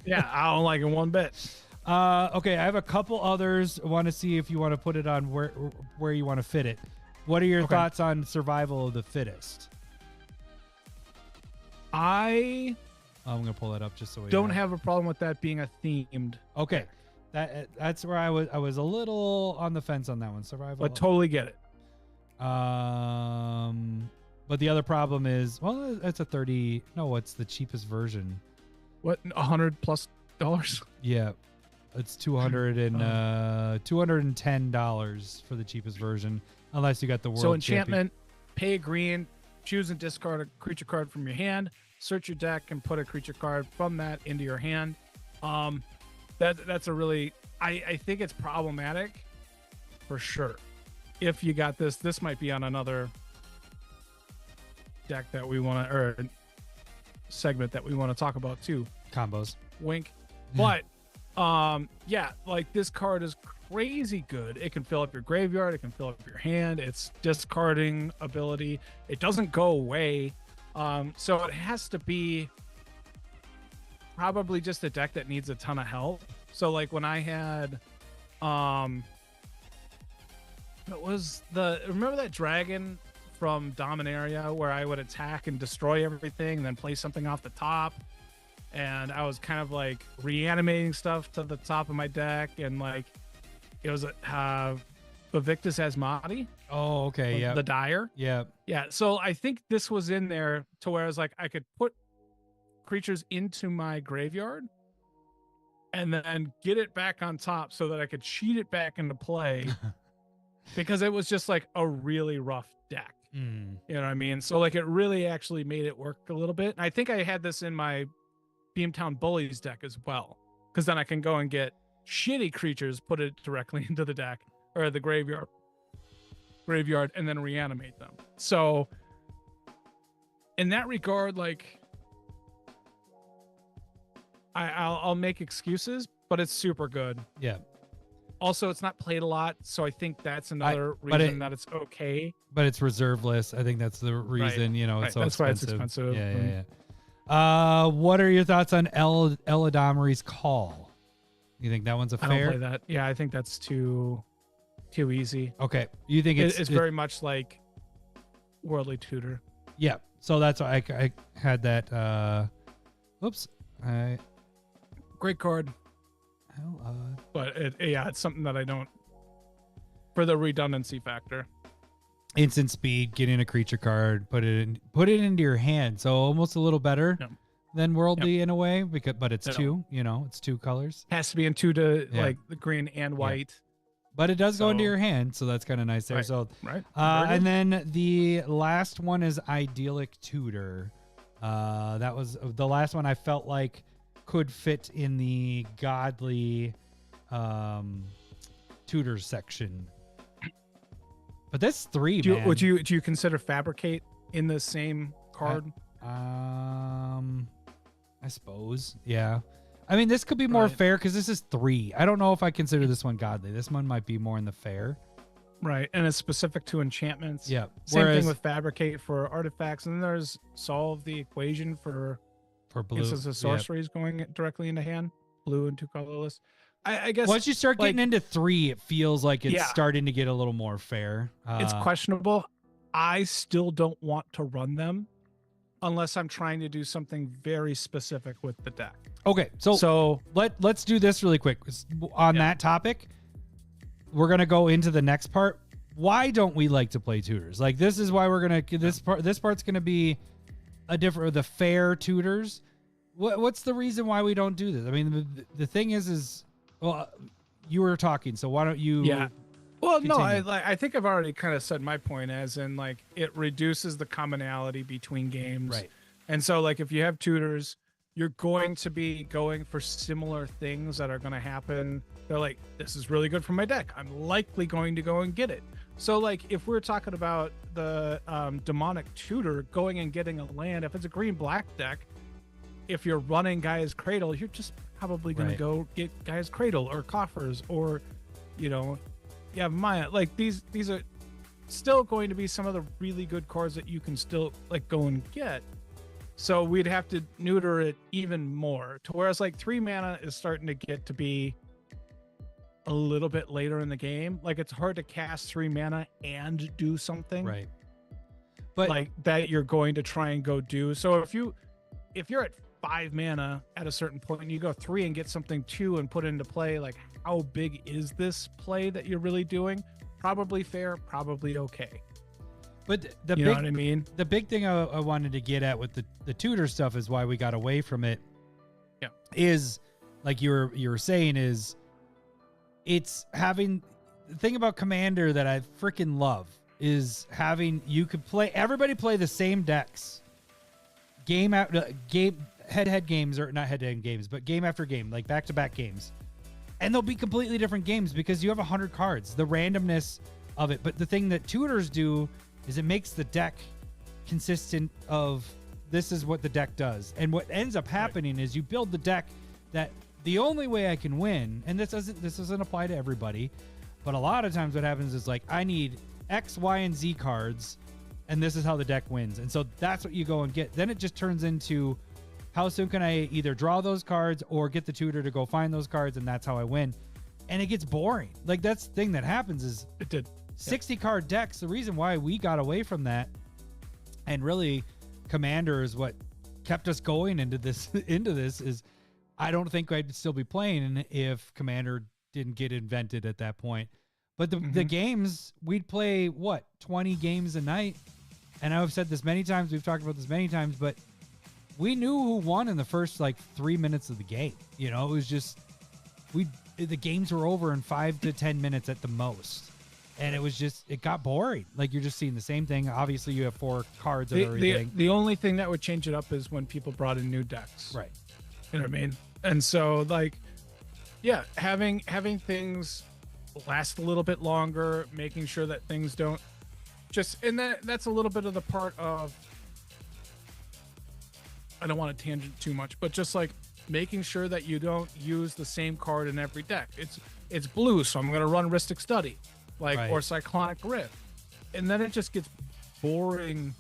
Yeah, I don't like it one bit. Okay, I have a couple others. I want to see if you want to put it on where you want to fit it. What are your thoughts on survival of the fittest? I'm gonna pull that up just so we don't have a problem with that being a themed. Okay, that's where I was a little on the fence on that one. Survival, but totally get it. But the other problem is, well, it's a 30. No, it's the cheapest version. What, $100+ Yeah, it's $210 for the cheapest version, unless you got the world. So enchantment, pay a green, choose and discard a creature card from your hand, search your deck and put a creature card from that into your hand. That's a really, I think it's problematic for sure. If you got this might be on another deck that we want to, or segment that we want to talk about too. Combos. Wink. But yeah, like this card is crazy good. It can fill up your graveyard, it can fill up your hand, it's discarding ability, it doesn't go away. So it has to be probably just a deck that needs a ton of help. So like when I had remember that dragon from Dominaria where I would attack and destroy everything and then play something off the top, and I was kind of like reanimating stuff to the top of my deck, and like it was Evictus Asmati. Oh, okay, yeah. The Dire. Yeah. Yeah. So I think this was in there to where I was like, I could put creatures into my graveyard and then get it back on top so that I could cheat it back into play because it was just like a really rough deck. You know what I mean? So like it really actually made it work a little bit. And I think I had this in my Beamtown Bullies deck as well, because then I can go and get shitty creatures, put it directly into the deck or the graveyard, and then reanimate them. So in that regard, like I'll make excuses, but it's super good. Yeah. Also, it's not played a lot, so I think that's another reason that it's okay. But it's reserve list. I think that's the reason, you know, it's so that's expensive. Why it's expensive. Yeah. What are your thoughts on Eladamri's Call? You think that one's a fair? I don't play that. Yeah, I think that's too easy. Okay. You think it's very much like Worldly Tutor. Yeah. So that's why I had that. Oops. Great card. But it's something that I don't, for the redundancy factor. Instant speed, getting a creature card, put it into your hand. So almost a little better than Worldly in a way, but it's two. You know, it's 2 colors. Has to be in 2 to like the green and white. But it does go into your hand, so that's kind of nice there. Right. So right. And then the last one is Idyllic Tutor. That was the last one I felt like could fit in the godly tutors section. But that's 3, man. Do you consider Fabricate in the same card? I suppose. Yeah. I mean, this could be more fair because this is 3. I don't know if I consider this one godly. This one might be more in the fair. Right. And it's specific to enchantments. Yeah. Same thing with Fabricate for artifacts. And then there's Solve the Equation for blue. Instance of sorceries going directly into hand. Blue and 2 colorless. I guess once you start getting into 3, it feels like it's starting to get a little more fair. It's questionable. I still don't want to run them unless I'm trying to do something very specific with the deck. Okay, so let's do this really quick. On that topic, we're gonna go into the next part. Why don't we like to play tutors? Like this is why we're gonna this part's gonna be the fair tutors. What's the reason why we don't do this? I mean, the thing is well, you were talking, so why don't you? Yeah. Well, no, continue? I think I've already kind of said my point, as in like it reduces the commonality between games. Right. And so like if you have tutors, you're going to be going for similar things that are going to happen. They're like, this is really good for my deck. I'm likely going to go and get it. So like if we're talking about the demonic tutor going and getting a land, if it's a green black deck, if you're running Gaia's Cradle, you're just probably going to go get Gaia's Cradle or Coffers or, you know, yeah, Maya. Like these are still going to be some of the really good cards that you can still like go and get. So we'd have to neuter it even more to whereas like 3 mana is starting to get to be a little bit later in the game. Like it's hard to cast 3 mana and do something. Right. But like that you're going to try and go do. So if you're at 5 mana at a certain point and you go 3 and get something 2 and put into play, like how big is this play that you're really doing? Probably fair, probably okay. But you know what I mean? The big thing I wanted to get at with the tutor stuff is why we got away from it. Yeah. Is like you were saying is it's having the thing about Commander that I freaking love is having you could play everybody play the same decks game head-to-head games, or not head-to-head games, but game after game, like back-to-back games. And they'll be completely different games because you have 100 cards, the randomness of it. But the thing that tutors do is it makes the deck consistent of this is what the deck does. And what ends up happening is you build the deck that the only way I can win, and this doesn't apply to everybody, but a lot of times what happens is like I need X, Y, and Z cards, and this is how the deck wins. And so that's what you go and get. Then it just turns into how soon can I either draw those cards or get the tutor to go find those cards, and that's how I win. And it gets boring. Like that's the thing that happens is it did 60 card decks. The reason why we got away from that, and really Commander is what kept us going into this is I don't think I'd still be playing if Commander didn't get invented at that point. But the games, we'd play 20 games a night. And I've said this many times, we've talked about this many times, but we knew who won in the first like 3 minutes of the game. You know, it was just the games were over in 5 to 10 minutes at the most. And it was just, it got boring. Like you're just seeing the same thing. Obviously you have 4 cards and everything. The only thing that would change it up is when people brought in new decks. Right. You know what I mean? And so like, yeah, having things last a little bit longer, making sure that things don't just, and that's a little bit of the part of, I don't want to tangent too much, but just like making sure that you don't use the same card in every deck. It's blue, so I'm going to run Rhystic Study, like, or Cyclonic Rift. And then it just gets boring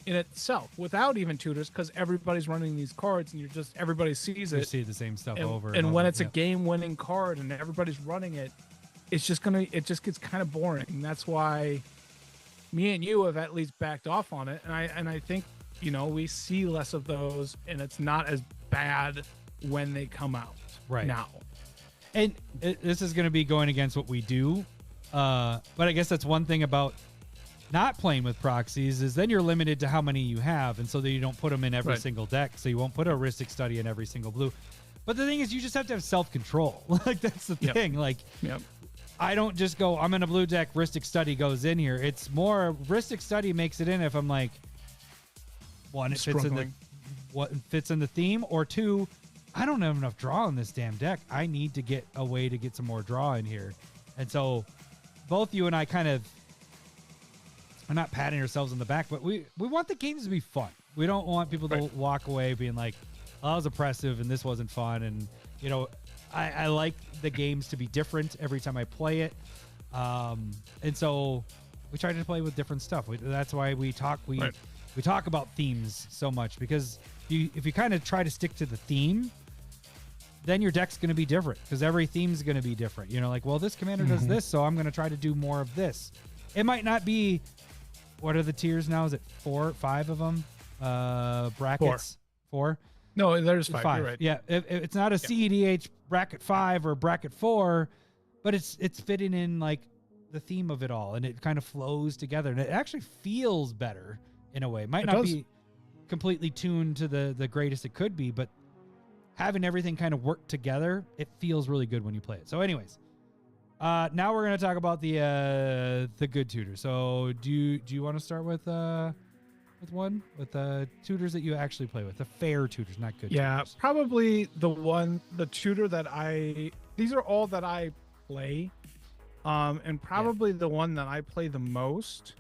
in itself without even tutors, because everybody's running these cards and everybody sees it. You see the same stuff and, over and over. when it's a game-winning card and everybody's running it, it just gets kind of boring. And that's why me and you have at least backed off on it. And I think, you know, we see less of those, and it's not as bad when they come out now. And this is going to be going against what we do. But I guess that's one thing about not playing with proxies is then you're limited to how many you have, and so that you don't put them in every single deck. So you won't put a Rhystic Study in every single blue. But the thing is, you just have to have self-control. Like that's the thing. Like, I don't just go, I'm in a blue deck, Rhystic Study goes in here. It's more Rhystic Study makes it in if I'm like, one, it fits in the theme, or two, I don't have enough draw in this damn deck. I need to get a way to get some more draw in here. And so both you and I kind of are not patting ourselves on the back, but we want the games to be fun. We don't want people to walk away being like, oh, that was oppressive and this wasn't fun. And, you know, I like the games to be different every time I play it. And so we try to play with different stuff. That's why we talk about themes so much, because if you kind of try to stick to the theme, then your deck's going to be different, because every theme's going to be different. You know, like, well, this commander does this, so I'm going to try to do more of this. It might not be, what are the tiers now? Is it 4, 5 of them? Brackets? 4? No, there's 5. You're right. Yeah, it's not a CEDH bracket 5 or bracket 4, but it's fitting in like the theme of it all, and it kind of flows together, and it actually feels better in a way. It might not be completely tuned to the greatest it could be, but having everything kind of work together, it feels really good when you play it. So anyways, Now we're gonna talk about the good tutor. So do you want to start with tutors that you actually play with, the fair tutors, not good? Yeah, tutors. probably the tutor that these are all that I play, and probably the one that I play the most.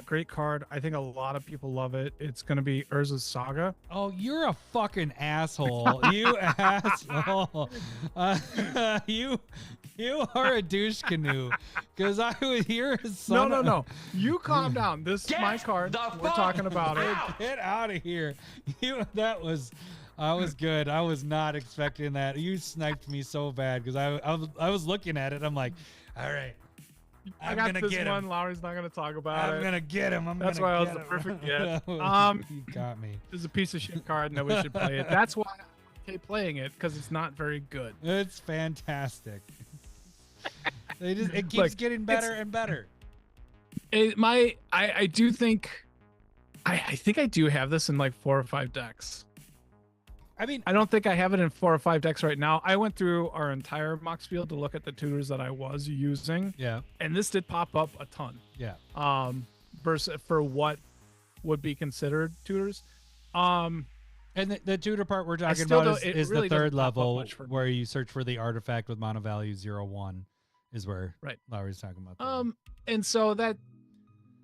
Great card. I think a lot of people love it. It's going to be Urza's Saga. Oh, you're a fucking asshole. You asshole. You are a douche canoe. Because you're a son. No. You calm down. This is my card. We're talking about it. Get out of here. I was good. I was not expecting that. You sniped me so bad because I was looking at it. I'm like, all right. I got this one. Lowry's not going to talk about it. I'm going to get him. That's why I was the perfect get. You got me. It's a piece of shit card. No, we should play it. That's why I hate playing it, because it's not very good. It's fantastic. It keeps getting better and better. I do think I think I do have this in like 4 or 5 decks. I mean, I don't think I have it in 4 or 5 decks right now. I went through our entire Mox field to look at the tutors that I was using. Yeah. And this did pop up a ton. Yeah. Versus for what would be considered tutors. And the tutor part we're talking about is really the third level where you search for the artifact with mana value 0/1 is where Lowry's talking about. And so that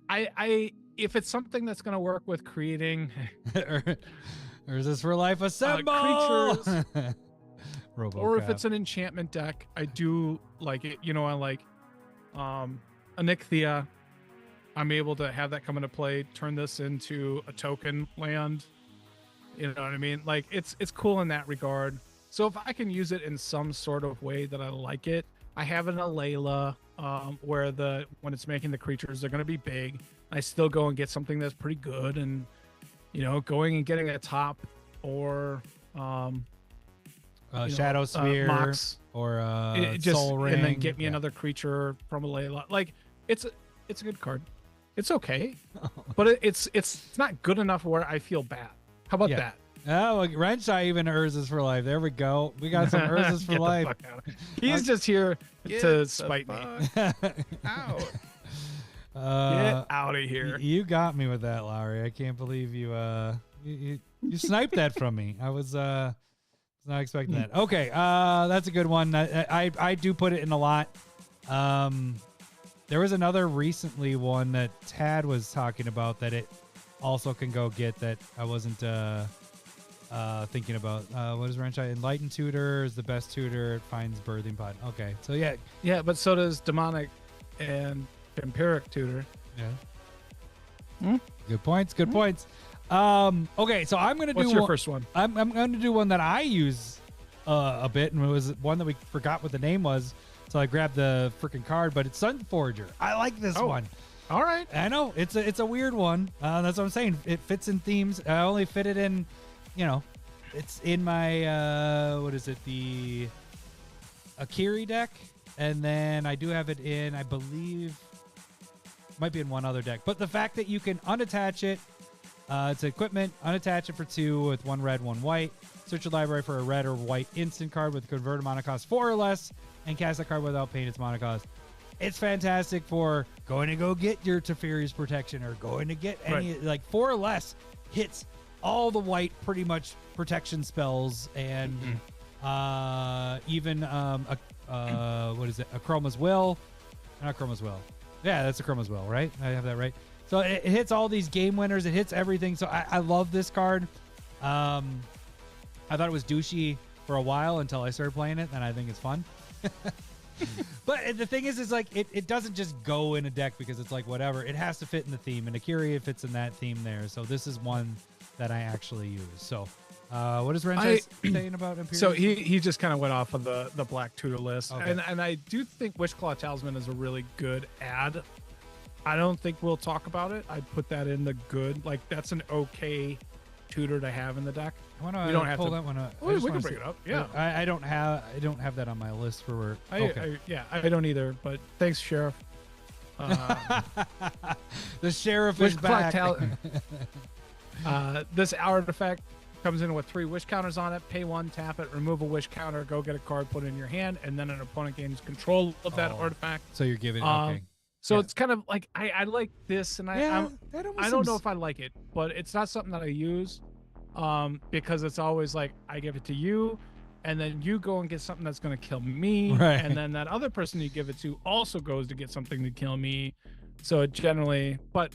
I if it's something that's going to work with creating or is this for life assemble creatures, or if it's an enchantment deck, I do like it. You know, I like Onyxia. I'm able to have that come into play, turn this into a token land. You know what I mean? Like it's cool in that regard. So if I can use it in some sort of way that I like it, I have an Alayla where when it's making the creatures, they're going to be big. I still go and get something that's pretty good, and going and getting a top or Shadow Sphere Mox, or Soul Ring, and then get me another creature from Alayla. Like it's a good card. It's okay, but it's not good enough where I feel bad. How about that? Oh, well, Renshaw even Urza's for life. There we go. We got some Urza's for life. He's just here to spite me. Out. Get out of here. You got me with that, Lowry. I can't believe you sniped that from me. I was not expecting that. Okay, that's a good one. I do put it in a lot. There was another recently one that Tad was talking about that it also can go get that I wasn't thinking about. What is Renshaw? Enlightened Tutor is the best tutor. It finds Birthing Pod. Okay, so yeah. Yeah, but so does Demonic and Vampiric Tutor. Yeah. Good points. Good points. Okay, so I'm gonna do. What's your first one? I'm gonna do one that I use a bit, and it was one that we forgot what the name was, so I grabbed the freaking card. But it's Sunforger. I like this one. All right. I know it's a weird one. That's what I'm saying. It fits in themes. I only fit it in, it's in my what is it, the Akiri deck, and then I do have it in, I believe, might be in one other deck. But the fact that you can unattach it, it's equipment, unattach it for 2 with 1 red, 1 white. Search your library for a red or white instant card with converted mana cost 4 or less, and cast that card without paying its mana cost. It's fantastic for going to go get your Teferi's Protection or going to get any, like 4 or less hits all the white pretty much protection spells, and even what is it? A Chroma's Will. Not Chroma's Will. Yeah, that's a Chroma's Will, right? I have that right. So it hits all these game winners. It hits everything. So I love this card. I thought it was douchey for a while until I started playing it, and I think it's fun. But the thing is like it doesn't just go in a deck because it's like whatever. It has to fit in the theme, and Akiri fits in that theme there. So this is one that I actually use. So what is Renshaw saying about Imperial? So he just kind of went off of the black tutor list. Okay. And I do think Witchclaw Talisman is a really good add. I don't think we'll talk about it. I'd put that in the good. Like that's an okay tutor to have in the deck. We don't have to pull that one up. We can bring it up. Yeah. I don't have that on my list for where. Okay. I don't either. But thanks, Sheriff. The Sheriff is back. This artifact Comes in with 3 wish counters on it. Pay 1, tap it, remove a wish counter, go get a card, put it in your hand, and then an opponent gains control of that artifact. So you're giving okay. So it's kind of like I like this, and I don't know if I like it, but it's not something that I use, because it's always like I give it to you, and then you go and get something that's going to kill me, and then that other person you give it to also goes to get something to kill me. So it generally, but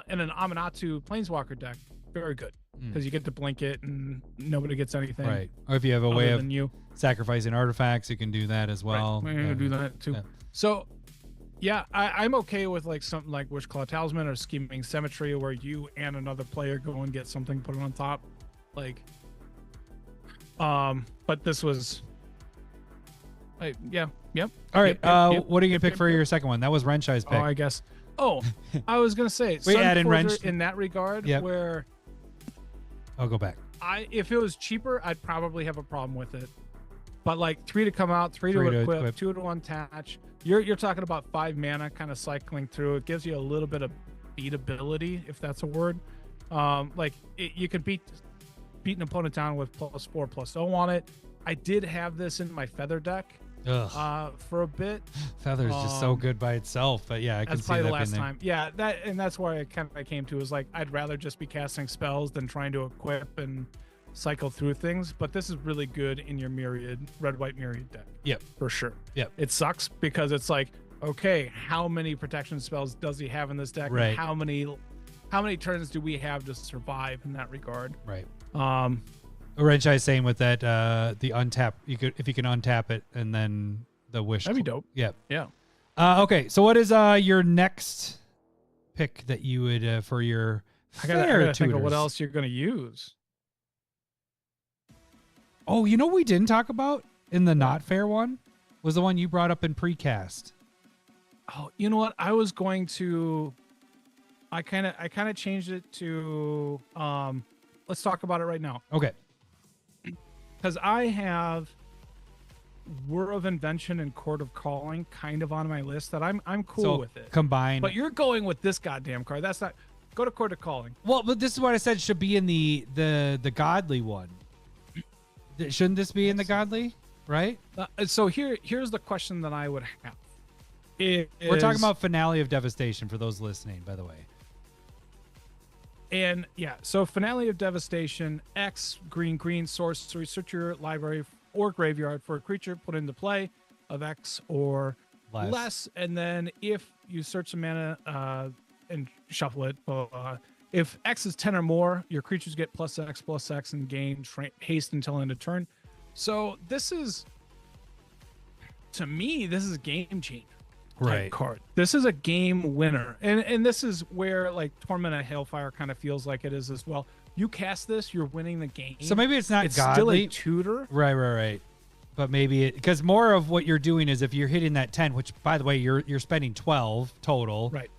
in an Amanatu Planeswalker deck, very good. Because you get to blink it and nobody gets anything. Right. Or if you have a way of sacrificing artifacts, you can do that as well. Right. We're going to do that too. Yeah. So, yeah, I'm okay with like something like Wishclaw Talisman or Scheming Symmetry, where you and another player go and get something, put it on top. Like, but this was, like, yep. All right. What are you going to pick for your second one? That was Renshai's pick. Oh, I guess. Oh, I was going to say, we add in Wrench in that regard, where. I'll go back. If it was cheaper, I'd probably have a problem with it. But like 3 to come out, 3 to equip, 2 to untouch. You're talking about 5 mana kind of cycling through. It gives you a little bit of beatability, if that's a word. You could beat an opponent down with +4/+0 on it. I did have this in my Feather deck for a bit. Feather's just so good by itself, but yeah, I can see that. That's probably the last time. Yeah, that's where I kind of came to, is like I'd rather just be casting spells than trying to equip and cycle through things. But this is really good in your red-white Myriad deck. Yep, for sure. Yep. It sucks because it's like, okay, how many protection spells does he have in this deck? Right. And how many turns do we have to survive in that regard? Right. Renshai is saying with that the untap, if you can untap it and then the wish. That'd be dope. Yep. Yeah. Okay, so what is your next pick that you would for your I gotta think of what else you're gonna use. Oh, you know what we didn't talk about in the not fair one was the one you brought up in precast. Oh, you know what? I was going to. I kind of changed it to. Let's talk about it right now. Okay. Because I have Whir of Invention and Court of Calling kind of on my list that I'm cool with it. Combined. But you're going with this goddamn card. That's not. Go to Court of Calling. Well, but this is what I said should be in the godly one. Shouldn't this be in the godly? Right? So here's the question that I would have. We're talking about Finale of Devastation for those listening, by the way. And yeah, so Finale of Devastation, X, green, sorcery, search your library or graveyard for a creature put into play of X or less. And then if you search some mana and shuffle it, if X is 10 or more, your creatures get +X and gain haste until end of turn. So this is, to me, this is a game changer. Right. Card. This is a game winner. And this is where like Torment of Hailfire kind of feels like it is as well. You cast this, you're winning the game. So maybe it's not godly. Still a tutor. Right. But maybe because more of what you're doing is if you're hitting that 10, which by the way, you're spending 12 total. Right.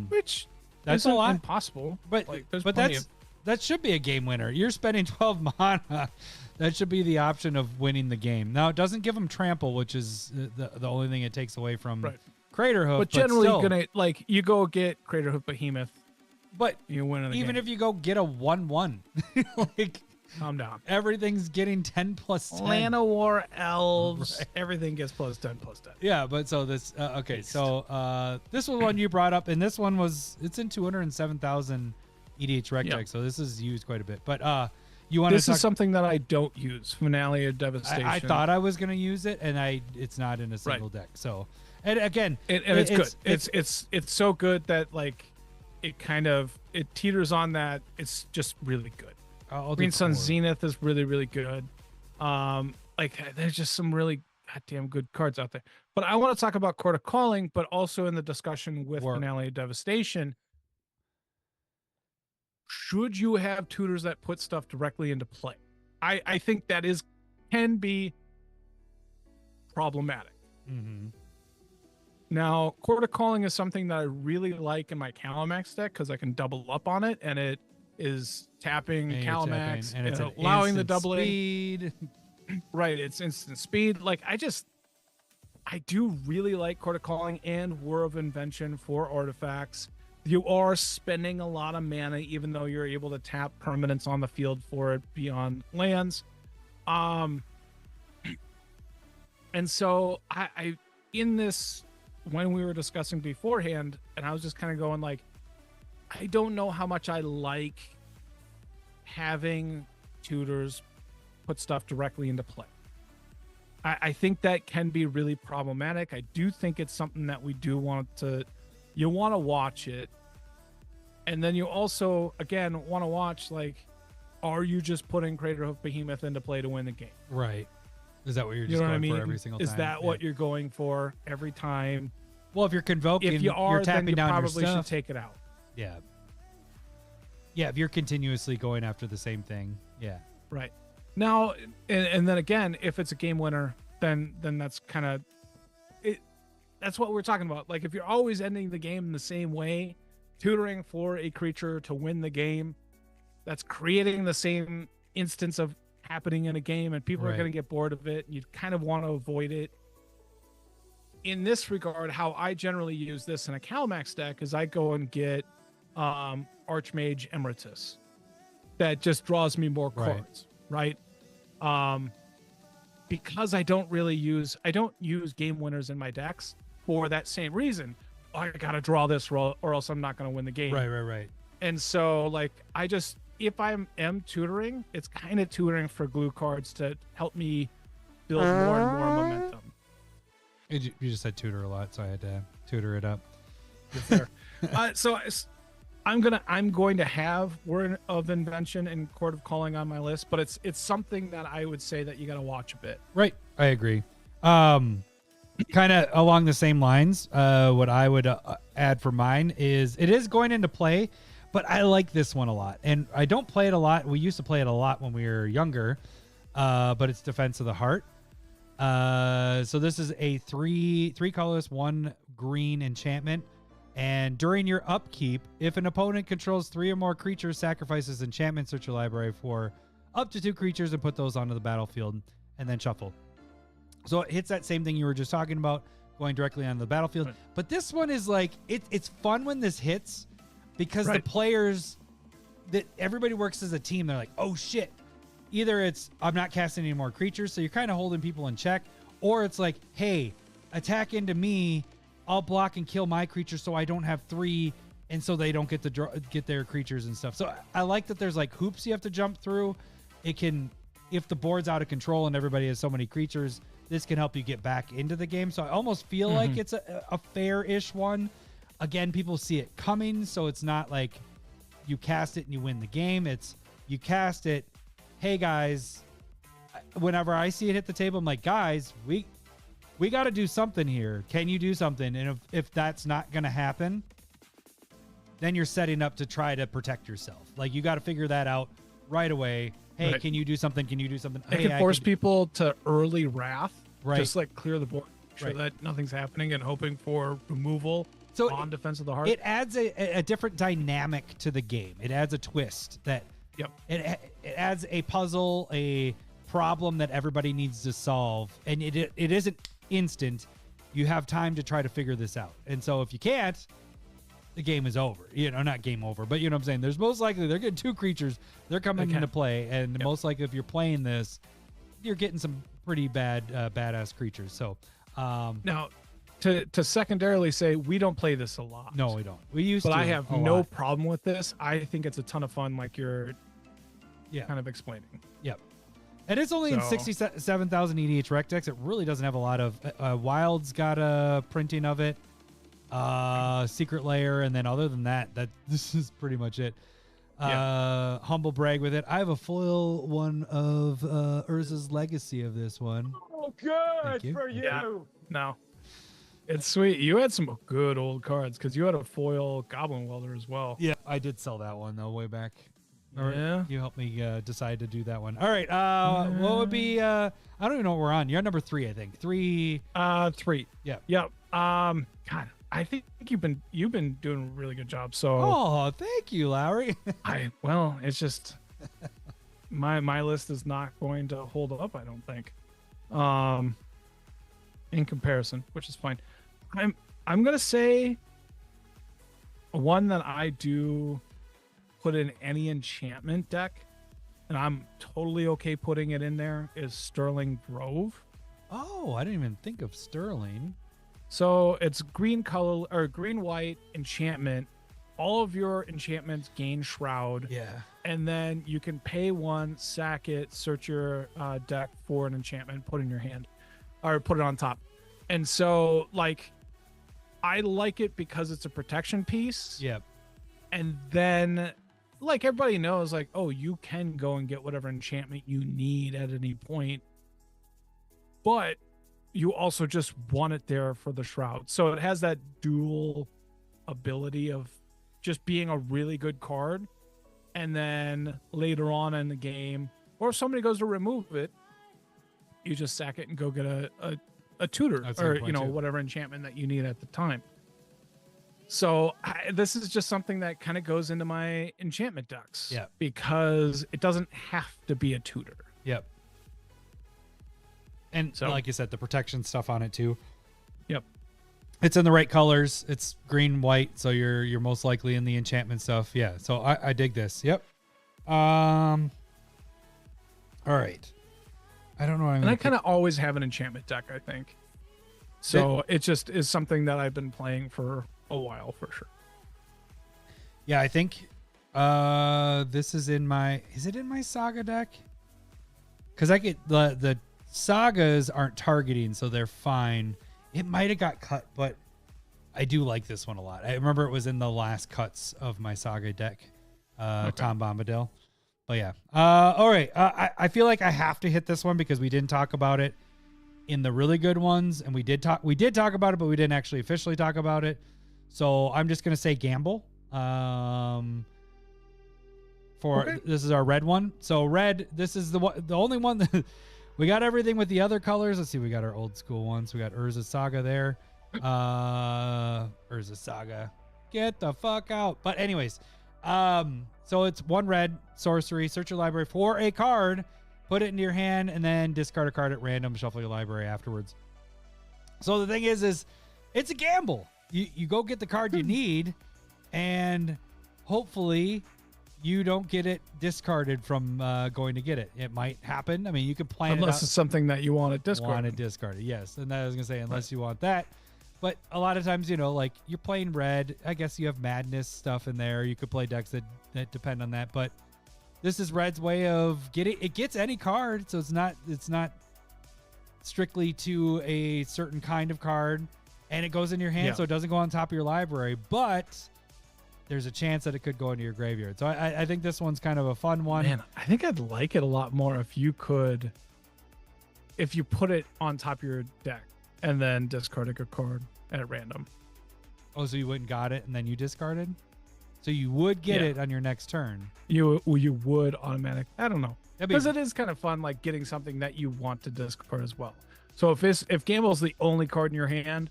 Which that's a lot. Impossible. But that should be a game winner. You're spending 12 mana. That should be the option of winning the game. Now, it doesn't give them trample, which is the only thing it takes away from Craterhoof. But generally, you go get Craterhoof Behemoth, but you win the game. Even if you go get a 1/1, calm down. Everything's getting 10+10. Llanowar Elves, everything gets +10/+10. Yeah, but so this okay. So this was one you brought up, and this one it's in 207,000 EDH rec deck, so this is used quite a bit. But this is something that I don't use. Finale of Devastation. I thought I was going to use it, and it's not in a single deck. So, and again, it's good. It's so good that like it teeters on that. It's just really good. Green Sun Zenith is really, really good. There's just some really goddamn good cards out there. But I want to talk about Court of Calling, but also in the discussion with Finale of Devastation. Should you have tutors that put stuff directly into play? I think that can be problematic. Mm-hmm. Now, Court of Calling is something that I really like in my Calamax deck because I can double up on it, and it is tapping Calamax and it's allowing the doubling. Speed. Right, it's instant speed. I do really like Court of Calling and Whir of Invention for artifacts. you are spending a lot of mana, even though you're able to tap permanents on the field for it beyond lands. And so I in this, when we were discussing beforehand, and I was just kind of going like, I don't know how much I like having tutors put stuff directly into play. I think that can be really problematic. I do think it's something that we do want to, you want to watch it. And then you also, again, want to watch, like, are you just putting Craterhoof Behemoth into play to win the game? Right. Is that what you're just You know what I going mean? for every single time? Is that what you're going for every time? Well, if you're convoking, If you are, you're tapping then you down probably your should stuff. take it out. Yeah. Yeah, if you're continuously going after the same thing. Yeah. Right. Now, and then again, if it's a game winner, then that's kind of it. That's what we're talking about. Like, if you're always ending the game in the same way, tutoring for a creature to win the game, that's creating the same instance of happening in a game, and people are going to get bored of it. And you kind of want to avoid it. In this regard, how I generally use this in a Calmax deck is I go and get Archmage Emeritus. That just draws me more cards, right? Because I don't use game winners in my decks for that same reason. Oh, I gotta draw this or else I'm not gonna win the game. Right. And so, like, if I am tutoring, it's kind of tutoring for glue cards to help me build more and more momentum. You just said tutor a lot, so I had to tutor it up. So I'm going to have Word of Invention and Court of Calling on my list, but it's something that I would say that you got to watch a bit. Right, I agree. Kind of along the same lines, what I would add for mine is it is going into play, but I like this one a lot, and I don't play it a lot. We used to play it a lot when we were younger, but it's Defense of the Heart. So this is a three colorless, 1 green enchantment. And during your upkeep, if an opponent controls 3 or more creatures, sacrifices enchantment, search your library for up to 2 creatures and put those onto the battlefield and then shuffle. So it hits that same thing you were just talking about, going directly onto the battlefield. Right. But this one is like, it's fun when this hits because the players, that everybody works as a team. They're like, oh shit. Either it's, I'm not casting any more creatures, so you're kind of holding people in check, or it's like, hey, attack into me, I'll block and kill my creatures so I don't have 3, and so they don't get to get their creatures and stuff. So I like that there's like hoops you have to jump through. It can, if the board's out of control and everybody has so many creatures, this can help you get back into the game. So I almost feel like it's a fair-ish one. Again, people see it coming, so it's not like you cast it and you win the game. It's you cast it, hey guys, whenever I see it hit the table, I'm like, guys, we got to do something here. Can you do something? And if that's not going to happen, then you're setting up to try to protect yourself. Like, you got to figure that out right away. Hey, can you do something? Can you do something? It can force people to early wrath. Right. Just like clear the board, sure that nothing's happening, and hoping for removal on Defense of the Heart. It adds a different dynamic to the game. It adds a twist that it adds a puzzle, a problem that everybody needs to solve, and it isn't instant. You have time to try to figure this out, and so if you can't, the game is over. You know, not game over, but you know what I'm saying. There's most likely they're getting 2 creatures, they're coming into play, and most likely if you're playing this, you're getting some pretty badass creatures. So now to secondarily say, we don't play this a lot. No, we don't. We used to, but I have no problem with this. I think it's a ton of fun, like you're kind of explaining. Yep. And it's only in 67,000 EDH rec decks. It really doesn't have a lot of Wild's got a printing of it, Secret Lair, and then other than that, this is pretty much it. Humble brag with it. I have a foil one of Urza's Legacy of this one. Oh, good for you. Yeah. No, it's sweet. You had some good old cards because you had a foil Goblin Welder as well. Yeah, I did sell that one though way back. Yeah, you helped me decide to do that one. All right, what would be? I don't even know what we're on. You're on number 3, I think. 3. 3. Yeah. Yep. God, I think you've been doing a really good job. So. Thank you, Lowry. It's just my list is not going to hold up, I don't think. In comparison, which is fine. I'm gonna say one that I do put in any enchantment deck, and I'm totally okay putting it in there, is Sterling Grove. Oh, I didn't even think of Sterling. So it's green color or green white enchantment. All of your enchantments gain Shroud. Yeah. And then you can pay one, sack it, search your deck for an enchantment, put it in your hand, or put it on top. And so, like, I like it because it's a protection piece. Yep. And then, like, everybody knows, like, oh, you can go and get whatever enchantment you need at any point. But you also just want it there for the Shroud. So it has that dual ability of just being a really good card. And then later on in the game, or if somebody goes to remove it, you just sack it and go get a tutor or, you know, whatever enchantment that you need at the time. So this is just something that kind of goes into my enchantment decks. Yeah. Because it doesn't have to be a tutor. Yep. And so, like you said, the protection stuff on it too. Yep. It's in the right colors. It's green, white, so you're most likely in the enchantment stuff. Yeah. So I dig this. Yep. All right. I don't know. And I kind of always have an enchantment deck, I think. So it just is something that I've been playing for a while for sure. Yeah, I think this is in my. Is it in my Saga deck? Because I get the Sagas aren't targeting, so they're fine. It might have got cut, but I do like this one a lot. I remember it was in the last cuts of my Saga deck, Tom Bombadil. But yeah. All right. I feel like I have to hit this one because we didn't talk about it in the really good ones, and we did talk about it, but we didn't actually officially talk about it. So I'm just gonna say gamble. This is our red one. So red. This is the only one that. We got everything with the other colors. Let's see. We got our old school ones. We got Urza Saga there. Urza Saga. Get the fuck out. But anyways, so it's one red sorcery. Search your library for a card. Put it into your hand and then discard a card at random. Shuffle your library afterwards. So the thing is it's a gamble. You go get the card you need, and hopefully you don't get it discarded from going to get it. It might happen. I mean, you could plan unless it's something that you want to discard. Want to discard it, yes. And I was gonna say unless you want that. But a lot of times, you know, like you're playing red. I guess you have madness stuff in there. You could play decks that depend on that. But this is red's way of getting. It gets any card, so it's not strictly to a certain kind of card, and it goes in your hand, so it doesn't go on top of your library, but there's a chance that it could go into your graveyard. So I think this one's kind of a fun one. Man, I think I'd like it a lot more if you put it on top of your deck and then discard a card at random. Oh, so you wouldn't got it and then you discarded? So you would get it on your next turn. You would automatic. I don't know. Because it is kind of fun, like getting something that you want to discard as well. So if Gamble's the only card in your hand,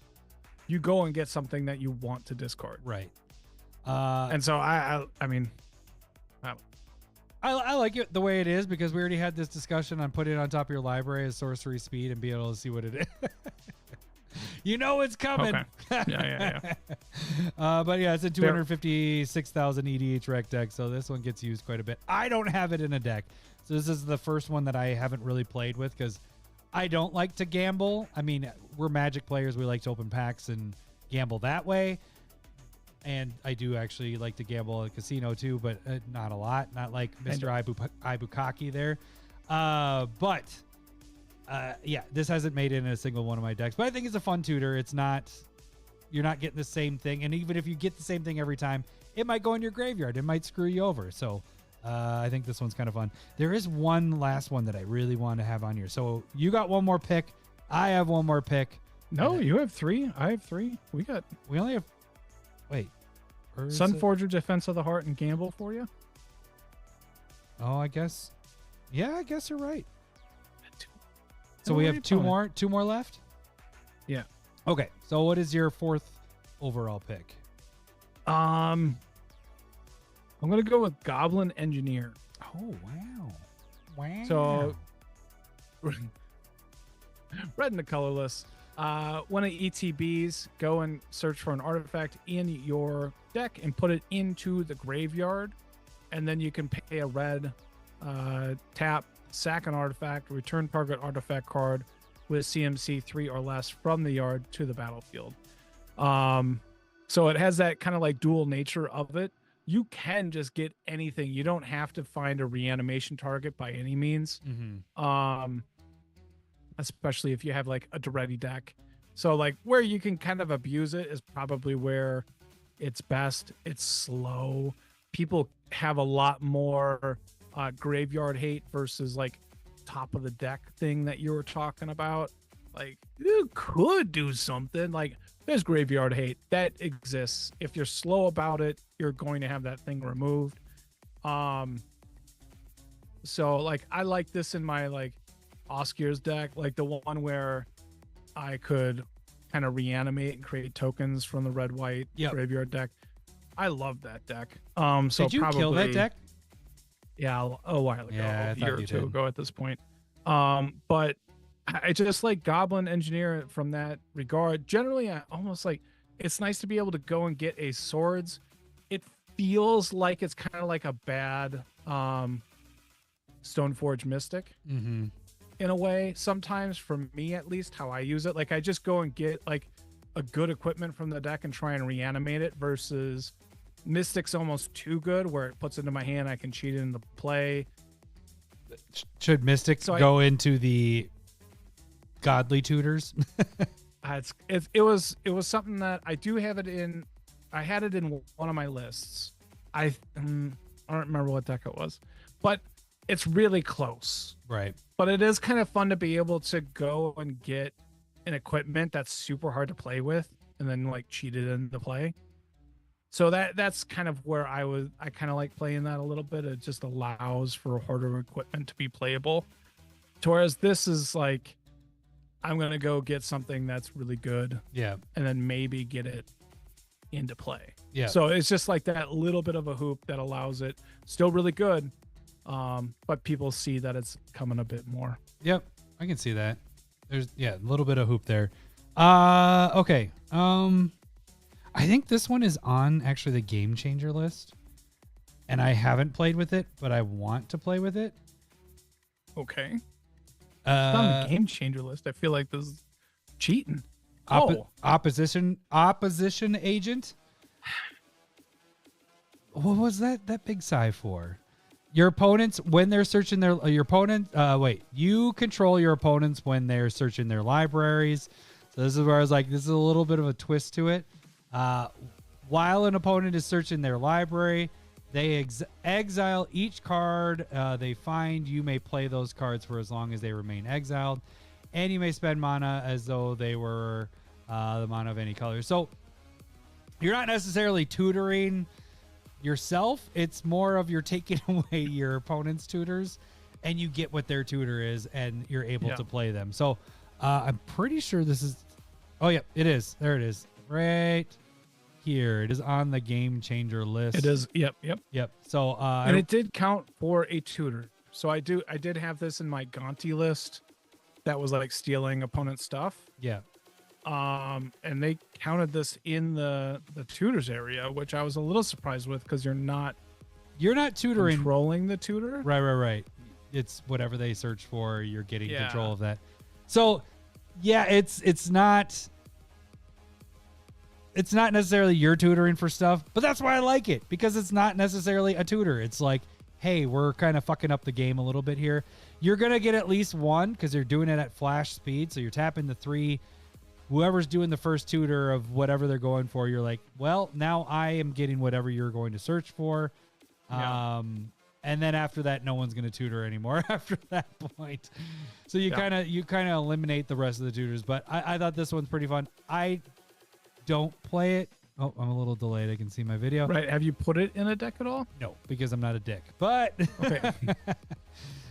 you go and get something that you want to discard. Right. And so I mean, I like it the way it is because we already had this discussion on putting it on top of your library as sorcery speed and being able to see what it is. You know it's coming. Okay. Yeah. But yeah, it's a 256,000 EDH rec deck, so this one gets used quite a bit. I don't have it in a deck, so this is the first one that I haven't really played with because I don't like to gamble. I mean, we're Magic players. We like to open packs and gamble that way. And I do actually like to gamble at a casino too, but not a lot. Not like Mr. Ibukaki there. But this hasn't made it in a single one of my decks. But I think it's a fun tutor. It's not, you're not getting the same thing. And even if you get the same thing every time, it might go in your graveyard. It might screw you over. So I think this one's kind of fun. There is one last one that I really want to have on here. So you got one more pick. I have one more pick. No, you have three. I have three. We only have, wait. Sunforger, Defense of the Heart, and Gamble for you. Oh, I guess. Yeah, I guess you're right. So we have two more left? Yeah. Okay. So what is your fourth overall pick? I'm going to go with Goblin Engineer. Oh, wow. So red and the colorless. one of ETBs, go and search for an artifact in your deck and put it into the graveyard, and then you can pay a red, tap, sack an artifact, return target artifact card with CMC 3 or less from the yard to the battlefield. So it has that kind of like dual nature of it. You can just get anything. You don't have to find a reanimation target by any means. Especially if you have like a Duretti deck. So like where you can kind of abuse it is probably where it's best. It's slow. People have a lot more graveyard hate versus like top of the deck thing that you were talking about. Like you could do something like there's graveyard hate that exists. If you're slow about it, you're going to have that thing removed. So like I like this in my like Oscar's deck, like the one where I could kind of reanimate and create tokens from the red white graveyard deck. I love that deck. So did you probably kill that deck? Yeah, a while ago, Yeah, a year or two ago at this point. But I just like Goblin Engineer from that regard. Generally, I almost like it's nice to be able to go and get a swords. It feels like it's kind of like a bad Stoneforge Mystic in a way. Sometimes, for me at least, how I use it, like I just go and get like a good equipment from the deck and try and reanimate it versus Mystic's almost too good where it puts into my hand, I can cheat it into play. Should Mystic go into the godly tutors? It was something that I do have it in. I had it in one of my lists. I don't remember what deck it was, but it's really close. Right. But it is kind of fun to be able to go and get an equipment that's super hard to play with and then like cheat it into play. So that's kind of where I kind of like playing that a little bit. It just allows for harder equipment to be playable. Whereas this is like, I'm going to go get something that's really good. Yeah. And then maybe get it into play. Yeah. So it's just like that little bit of a hoop that allows it still really good. But people see that it's coming a bit more. Yep. I can see that. There's a little bit of hoop there. Okay. I think this one is on actually the game changer list, and I haven't played with it, but I want to play with it. Okay. It's on the game changer list. I feel like this is cheating. Opposition agent. What was that big sigh for? Your opponents, when they're searching you control your opponents when they're searching their libraries. So this is where I was like, this is a little bit of a twist to it. While an opponent is searching their library, they exile each card they find. You may play those cards for as long as they remain exiled, and you may spend mana as though they were the mana of any color. So you're not necessarily tutoring yourself. It's more of you're taking away your opponent's tutors, and you get what their tutor is, and you're able to play them. So I'm pretty sure this is. Oh yeah, it is. There it is. Right here. It is on the game changer list. It is. Yep. So and it did count for a tutor. So I did have this in my Gonti list that was like stealing opponent stuff. Yeah. And they counted this in the tutors area, which I was a little surprised with because you're not tutoring, controlling the tutor. Right. It's whatever they search for. You're getting control of that. So yeah, it's not necessarily you're tutoring for stuff, but that's why I like it, because it's not necessarily a tutor. It's like, hey, we're kind of fucking up the game a little bit here. You're going to get at least one because you're doing it at flash speed. So you're tapping the 3. Whoever's doing the first tutor of whatever they're going for, you're like, well, now I am getting whatever you're going to search for. Yeah. And then after that, no one's going to tutor anymore after that point. So you kind of eliminate the rest of the tutors. But I thought this one's pretty fun. I don't play it. Oh, I'm a little delayed. I can see my video. Right. Have you put it in a deck at all? No, because I'm not a dick. But okay.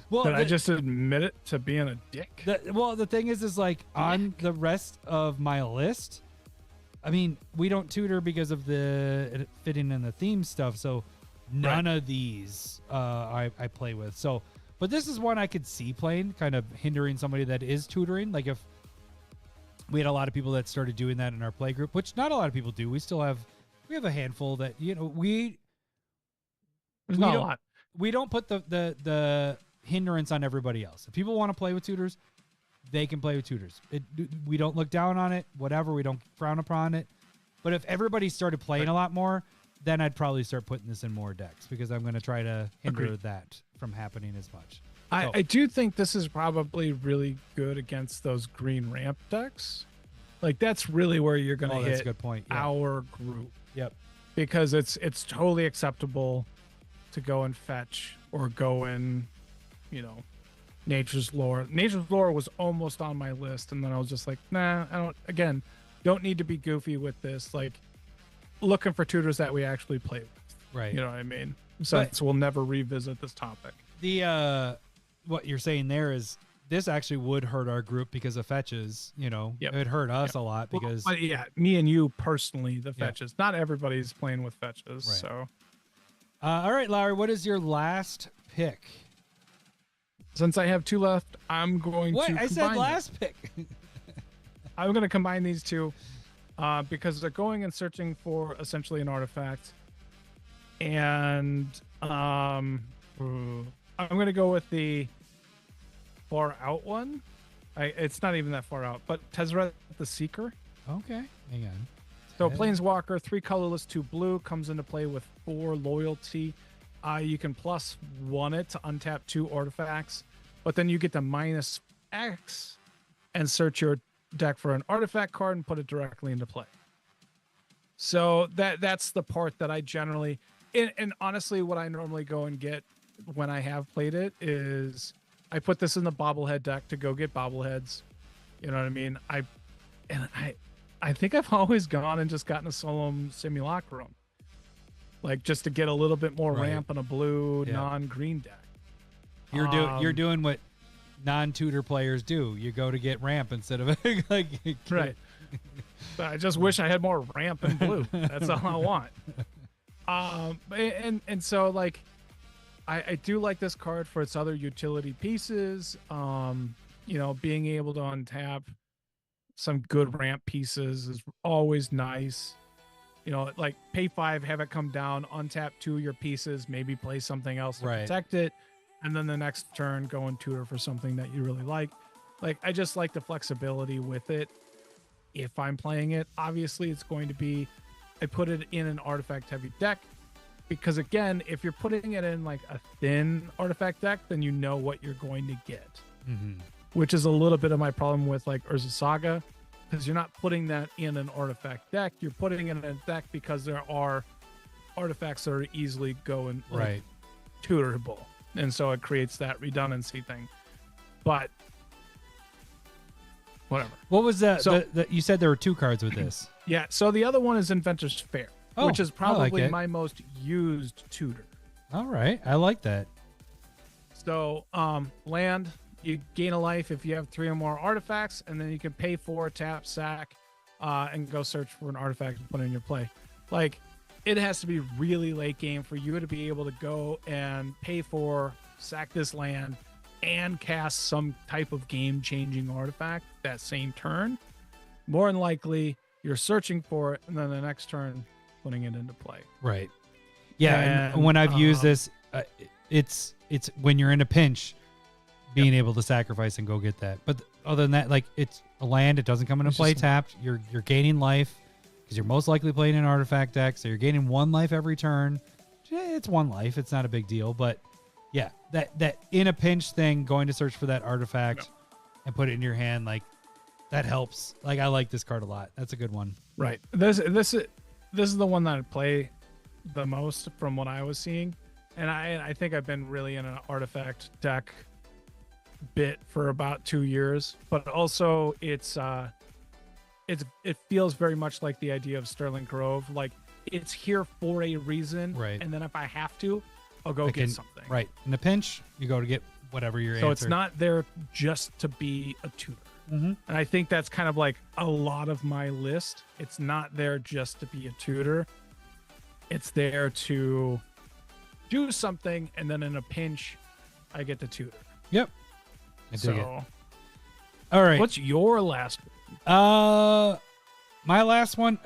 Well, did I just admit it to being a dick? The thing is like on the rest of my list, I mean, we don't tutor because of the fitting in the theme stuff. So none of these I play with. So, but this is one I could see playing, kind of hindering somebody that is tutoring. Like if we had a lot of people that started doing that in our play group, which not a lot of people do. We have a handful that, you know, There's not a lot. We don't put the hindrance on everybody else. If people want to play with tutors, they can play with tutors. We don't look down on it, whatever. We don't frown upon it. But if everybody started playing a lot more, then I'd probably start putting this in more decks, because I'm going to try to hinder that from happening as much. I do think this is probably really good against those green ramp decks. Like, that's really where you're going to hit a good point. Yeah. our group. Yep. Because it's totally acceptable to go and fetch or go in, you know, Nature's Lore. Nature's Lore was almost on my list, and then I was just like, nah, I don't need to be goofy with this. Like, looking for tutors that we actually play with. Right. You know what I mean? So we'll never revisit this topic. The what you're saying there is this actually would hurt our group because of fetches. You know, it would hurt us a lot because. Well, yeah, me and you personally, the fetches. Not everybody's playing with fetches. Right. So. All right, Larry, what is your last pick? Since I have two left, I'm going to. I said last pick. I'm going to combine these two because they're going and searching for essentially an artifact. And I'm going to go with the far out one. It's not even that far out, but Tezzeret the Seeker. Okay, hang on. So Planeswalker, 3 colorless, 2 blue, comes into play with 4 loyalty. You can +1 it to untap 2 artifacts, but then you get the -X and search your deck for an artifact card and put it directly into play. So that's the part that I generally, and honestly, what I normally go and get when I have played it is I put this in the bobblehead deck to go get bobbleheads. You know what I mean? I think I've always gone and just gotten a Solemn Simulacrum, like just to get a little bit more ramp on a blue non-green deck. You're doing what non-tutor players do. You go to get ramp instead of like right. But I just wish I had more ramp and blue. That's all I want. And so like I do like this card for its other utility pieces. You know, being able to untap some good ramp pieces is always nice. You know, like pay 5, have it come down, untap 2 of your pieces, maybe play something else to protect it, and then the next turn go and tutor for something that you really like. Like, I just like the flexibility with it. If I'm playing it, obviously it's going to be, I put it in an artifact heavy deck, because again, if you're putting it in like a thin artifact deck, then you know what you're going to get. Which is a little bit of my problem with like Urza Saga, because you're not putting that in an artifact deck. You're putting it in a deck because there are artifacts that are easily going tutorable. And so it creates that redundancy thing. But whatever. What was that? So, you said there were 2 cards with this. Yeah. So the other one is Inventor's Fair, which is probably my most used tutor. All right. I like that. So land, you gain a life if you have 3 or more artifacts, and then you can pay 4, tap, sack, and go search for an artifact and put it in your play. Like, it has to be really late game for you to be able to go and pay 4, sack this land, and cast some type of game-changing artifact that same turn. More than likely, you're searching for it, and then the next turn, putting it into play. Right. Yeah, and when I've used this, it's when you're in a pinch, being able to sacrifice and go get that. But other than that, like, it's a land. It doesn't come into play tapped. You're gaining life because you're most likely playing an artifact deck. So you're gaining 1 life every turn. It's 1 life. It's not a big deal. But yeah, that in a pinch thing, going to search for that artifact and put it in your hand, like, that helps. Like, I like this card a lot. That's a good one. Right. This is the one that I play the most from what I was seeing. And I think I've been really in an artifact deck bit for about 2 years, but also it feels very much like the idea of Sterling Grove. Like, it's here for a reason, right? And then if I have to, I'll go get something. Right. In a pinch, you go to get whatever you're. So it's not there just to be a tutor. And I think that's kind of like a lot of my list. It's not there just to be a tutor. It's there to do something, and then in a pinch, I get the tutor. Yep. I dig it. So, all right. What's your last one? My last one,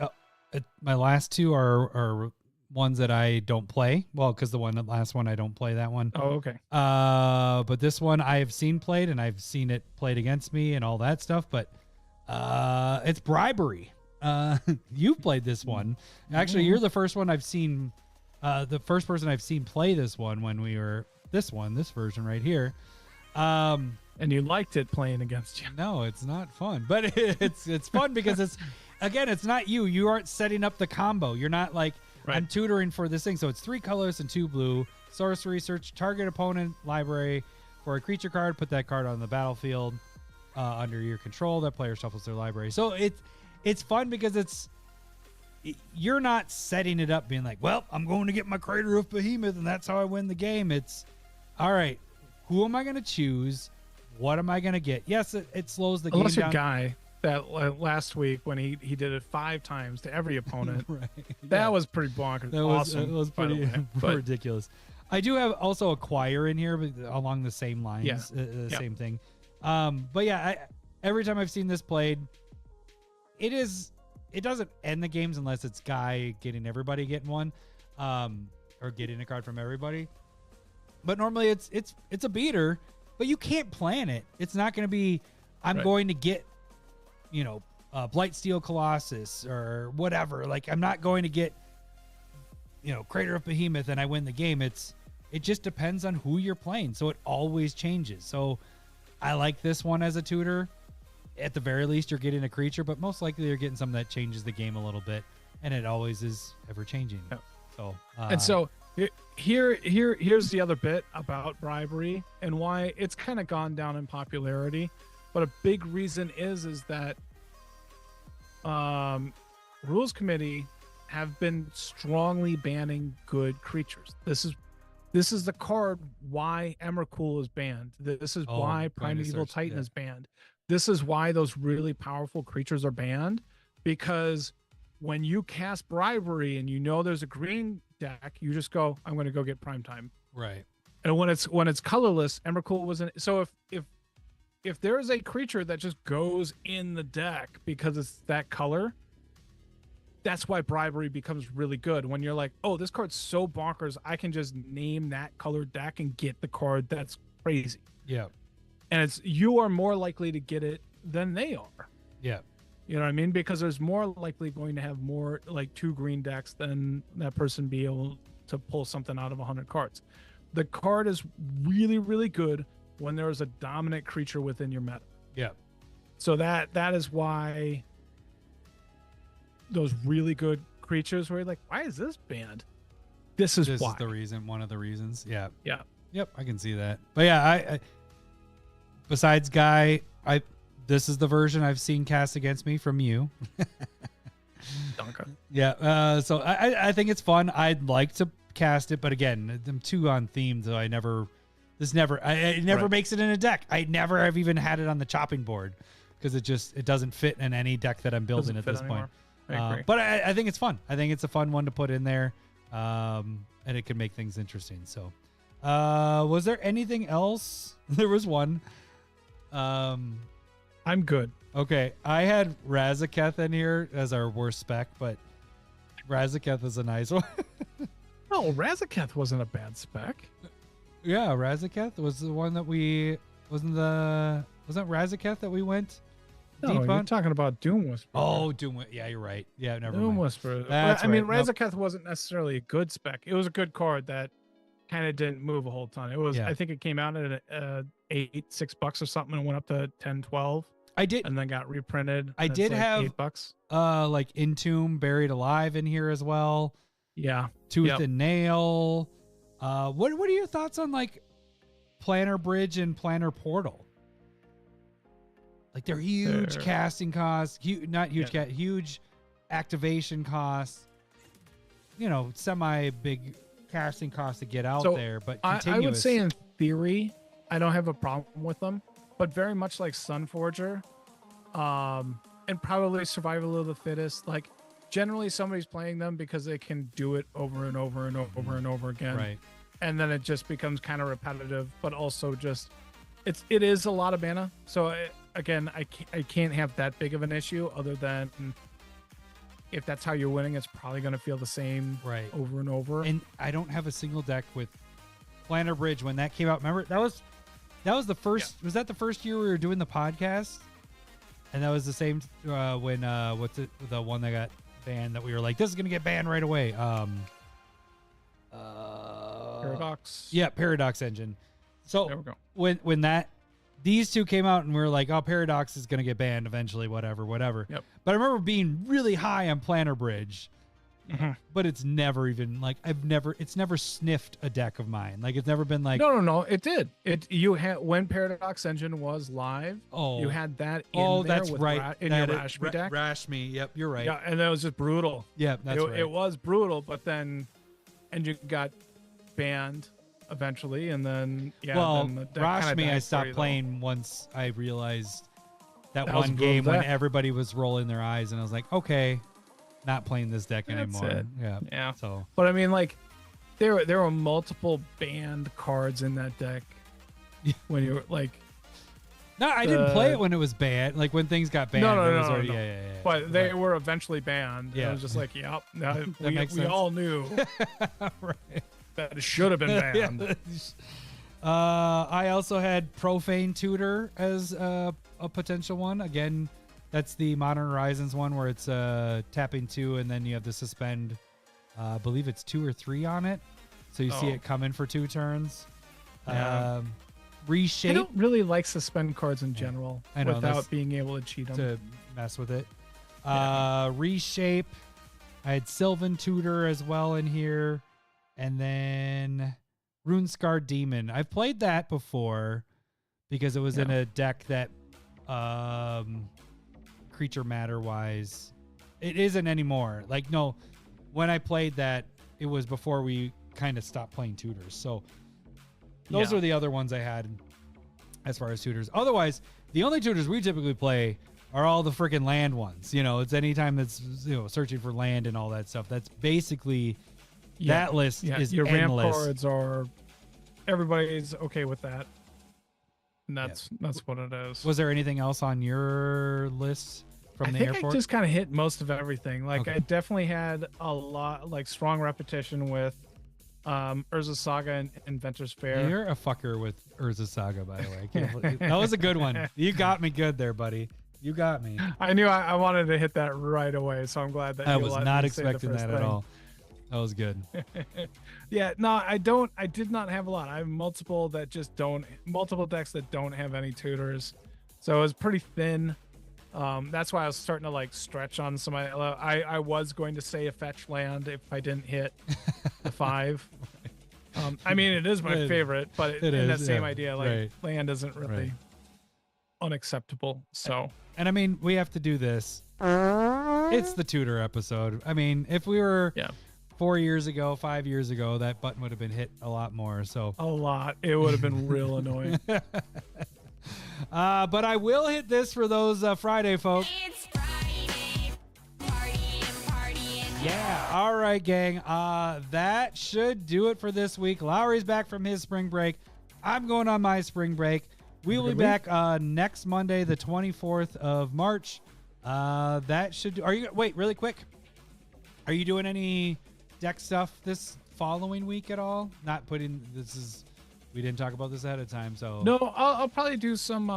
my last two are ones that I don't play. Well, because the last one I don't play that one. Oh, okay. But this one I have seen played, and I've seen it played against me and all that stuff. But it's bribery. You've played this one. Actually, you're the first one I've seen. The first person I've seen play this one when we were this version right here. And you liked it playing against you. No, it's not fun, but it's fun because it's not you. You aren't setting up the combo. You're not like, right. I'm tutoring for this thing. So it's 3 colors and 2 blue. Sorcery, search target opponent library for a creature card. Put that card on the battlefield under your control. That player shuffles their library. So it's fun because you're not setting it up being like, well, I'm going to get my Crater of Behemoth and that's how I win the game. It's all right. Who am I going to choose? What am I going to get? Yes, it slows the game down. Unless your guy that last week when he did it 5 times to every opponent, right. That was pretty bonkers. That awesome. It was pretty ridiculous. I do have also Acquire in here but along the same lines, same thing. But yeah, every time I've seen this played, it doesn't end the games unless it's guy getting everybody getting one, or getting a card from everybody. But normally it's a beater. But you can't plan it. It's not going to be, I'm going to get, Blightsteel Colossus or whatever. Like, I'm not going to get, Crater of Behemoth and I win the game. It just depends on who you're playing. So it always changes. So I like this one as a tutor. At the very least, you're getting a creature, but most likely you're getting something that changes the game a little bit. And it always is ever changing. Yeah. So, and so here's the other bit about bribery and why it's kind of gone down in popularity, but a big reason is that rules committee have been strongly banning good creatures. This is the card why Emrakul is banned. This is why Primeval Titan is banned. This is why those really powerful creatures are banned, because when you cast bribery and there's a green deck, you just go, I'm going to go get Primetime. Right. And when it's colorless, Emrakul wasn't. So if there is a creature that just goes in the deck because it's that color, that's why bribery becomes really good. When you're like, oh, this card's so bonkers, I can just name that color deck and get the card. That's crazy. Yeah. And you are more likely to get it than they are. Yeah. You know what I mean? Because there's more likely going to have more like 2 green decks than that person be able to pull something out of 100 cards. The card is really, really good when there is a dominant creature within your meta. Yeah. So that is why those really good creatures where you're like, why is this banned? This is the reason, one of the reasons. Yeah. Yeah. Yep, I can see that. But yeah, I besides Guy, this is the version I've seen cast against me from you. Yeah. So I think it's fun. I'd like to cast it, but again, I'm too on theme, so it never makes it in a deck. I never have even had it on the chopping board because it doesn't fit in any deck that I'm building at this point. But I think it's fun. I think it's a fun one to put in there, and it can make things interesting. So, was there anything else? There was one. I'm good. Okay, I had Razaketh in here as our worst spec, but Razaketh is a nice one. No, Razaketh wasn't a bad spec. Yeah, Razaketh was the one that wasn't Razaketh that we went No, deep you're on? talking about Doom Whisperer. Oh, Doom Whisperer. Yeah, you're right. Yeah, never Doom mind. Whisperer. That's I mean, right. Razaketh wasn't necessarily a good spec. It was a good card that kind of didn't move a whole ton. It was, I think it came out at $6 or something and went up to 10, 12. I did, and then got reprinted. I did like have $8. Like Entomb, Buried Alive in here as well. Yeah. Tooth and Nail. What are your thoughts on like Planner Bridge and Planner Portal? Like they're huge casting costs, huge activation costs. You know, semi big casting costs to get out there, but continuous. I would say in theory, I don't have a problem with them, but very much like Sunforger, and probably Survival of the Fittest. Like generally, somebody's playing them because they can do it over and over and over and over again, right? And then it just becomes kind of repetitive, but also just it is a lot of mana. So again, I can't have that big of an issue other than if that's how you're winning, it's probably going to feel the same over and over. And I don't have a single deck with Planner Bridge when that came out. Remember, that was the first. Yeah. Was that the first year we were doing the podcast? And that was the same when the one that got banned that we were like, this is going to get banned right away. Paradox. Yeah, Paradox Engine. So there we go. when these two came out and we were like, oh, Paradox is going to get banned eventually, whatever. Yep. But I remember being really high on Planner Bridge, but it's never even like it's never sniffed a deck of mine. Like it's never been like, no, it did. You had when Paradox Engine was live. Oh, you had that. In there that's with right. In your Rashmi deck. Rashmi. Yep, you're right. Yeah, and that was just brutal. Yeah, that's right. It was brutal, but then Engine got banned eventually, and then then Rashmi I stopped playing once I realized that one game when everybody was rolling their eyes, and I was like, okay, not playing this deck anymore. Yeah. So, but I mean, like, there were multiple banned cards in that deck when you were like. No, I didn't play it when it was banned. Like when things got banned. No. Yeah. But they were eventually banned. Yeah. It was just like, yep. We all knew. Right. That it should have been banned. I also had Profane Tutor as a potential one. Again, that's the Modern Horizons one where it's tapping 2 and then you have to suspend. I believe it's 2 or 3 on it, so you see it come in for 2 turns. Yeah. Reshape. I don't really like suspend cards in general without being able to cheat them. To mess with it. Reshape. I had Sylvan Tutor as well in here. And then Runescar Demon. I've played that before because it was in a deck that creature matter wise. It isn't anymore. Like, no, when I played that, it was before we kind of stopped playing tutors. So those are the other ones I had as far as tutors. Otherwise, the only tutors we typically play are all the freaking land ones. You know, it's anytime that's, searching for land and all that stuff. That's basically that list is your endless. ramp cards are, everybody's okay with that. And that's what it is. Was there anything else on your list from the airport? I just kind of hit most of everything. Like I definitely had a lot, like strong repetition with Urza Saga and Inventor's Fair. You're a fucker with Urza Saga, by the way. I can't believe, that was a good one. You got me good there, buddy. You got me. I knew I wanted to hit that right away, so I'm glad that I was not expecting that at all. That was good. Yeah, no, I did not have a lot. I have multiple decks that don't have any tutors. So it was pretty thin. That's why I was starting to like stretch on some. I was going to say a fetch land if I didn't hit the 5. I mean, it is my favorite, but in that same idea, like land isn't really unacceptable. So, and I mean, we have to do this. It's the tutor episode. I mean, if we were 4 years ago, 5 years ago, that button would have been hit a lot more. So a lot. It would have been real annoying. But I will hit this for those Friday folks. It's Friday. Partying. Yeah. All right, gang. That should do it for this week. Lowry's back from his spring break. I'm going on my spring break. We will be back next Monday, the 24th of March. That should do. Wait, really quick. Are you doing any deck stuff this following week at all? We didn't talk about this ahead of time, so no. I'll probably do some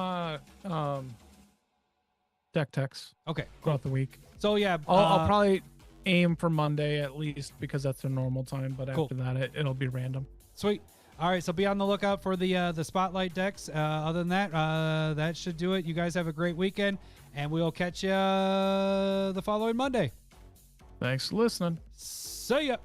deck techs. Okay, throughout the week. So yeah, I'll probably aim for Monday at least because that's the normal time. But after that, it'll be random. Sweet. All right, so be on the lookout for the spotlight decks. Other than that, that should do it. You guys have a great weekend, and we'll catch you the following Monday. Thanks for listening. See ya.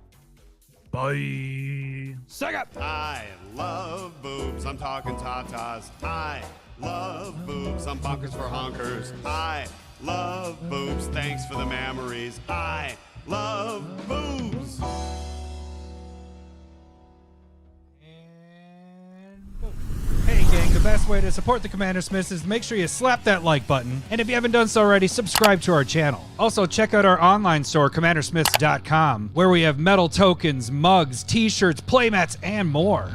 Bye. Suck up. I love boobs. I'm talking tatas. I love boobs. I'm bonkers for honkers. I love boobs. Thanks for the memories. I love boobs. Hey gang, the best way to support the CommanderSmiths is to make sure you slap that like button. And if you haven't done so already, subscribe to our channel. Also, check out our online store, CommanderSmiths.com, where we have metal tokens, mugs, t-shirts, playmats, and more.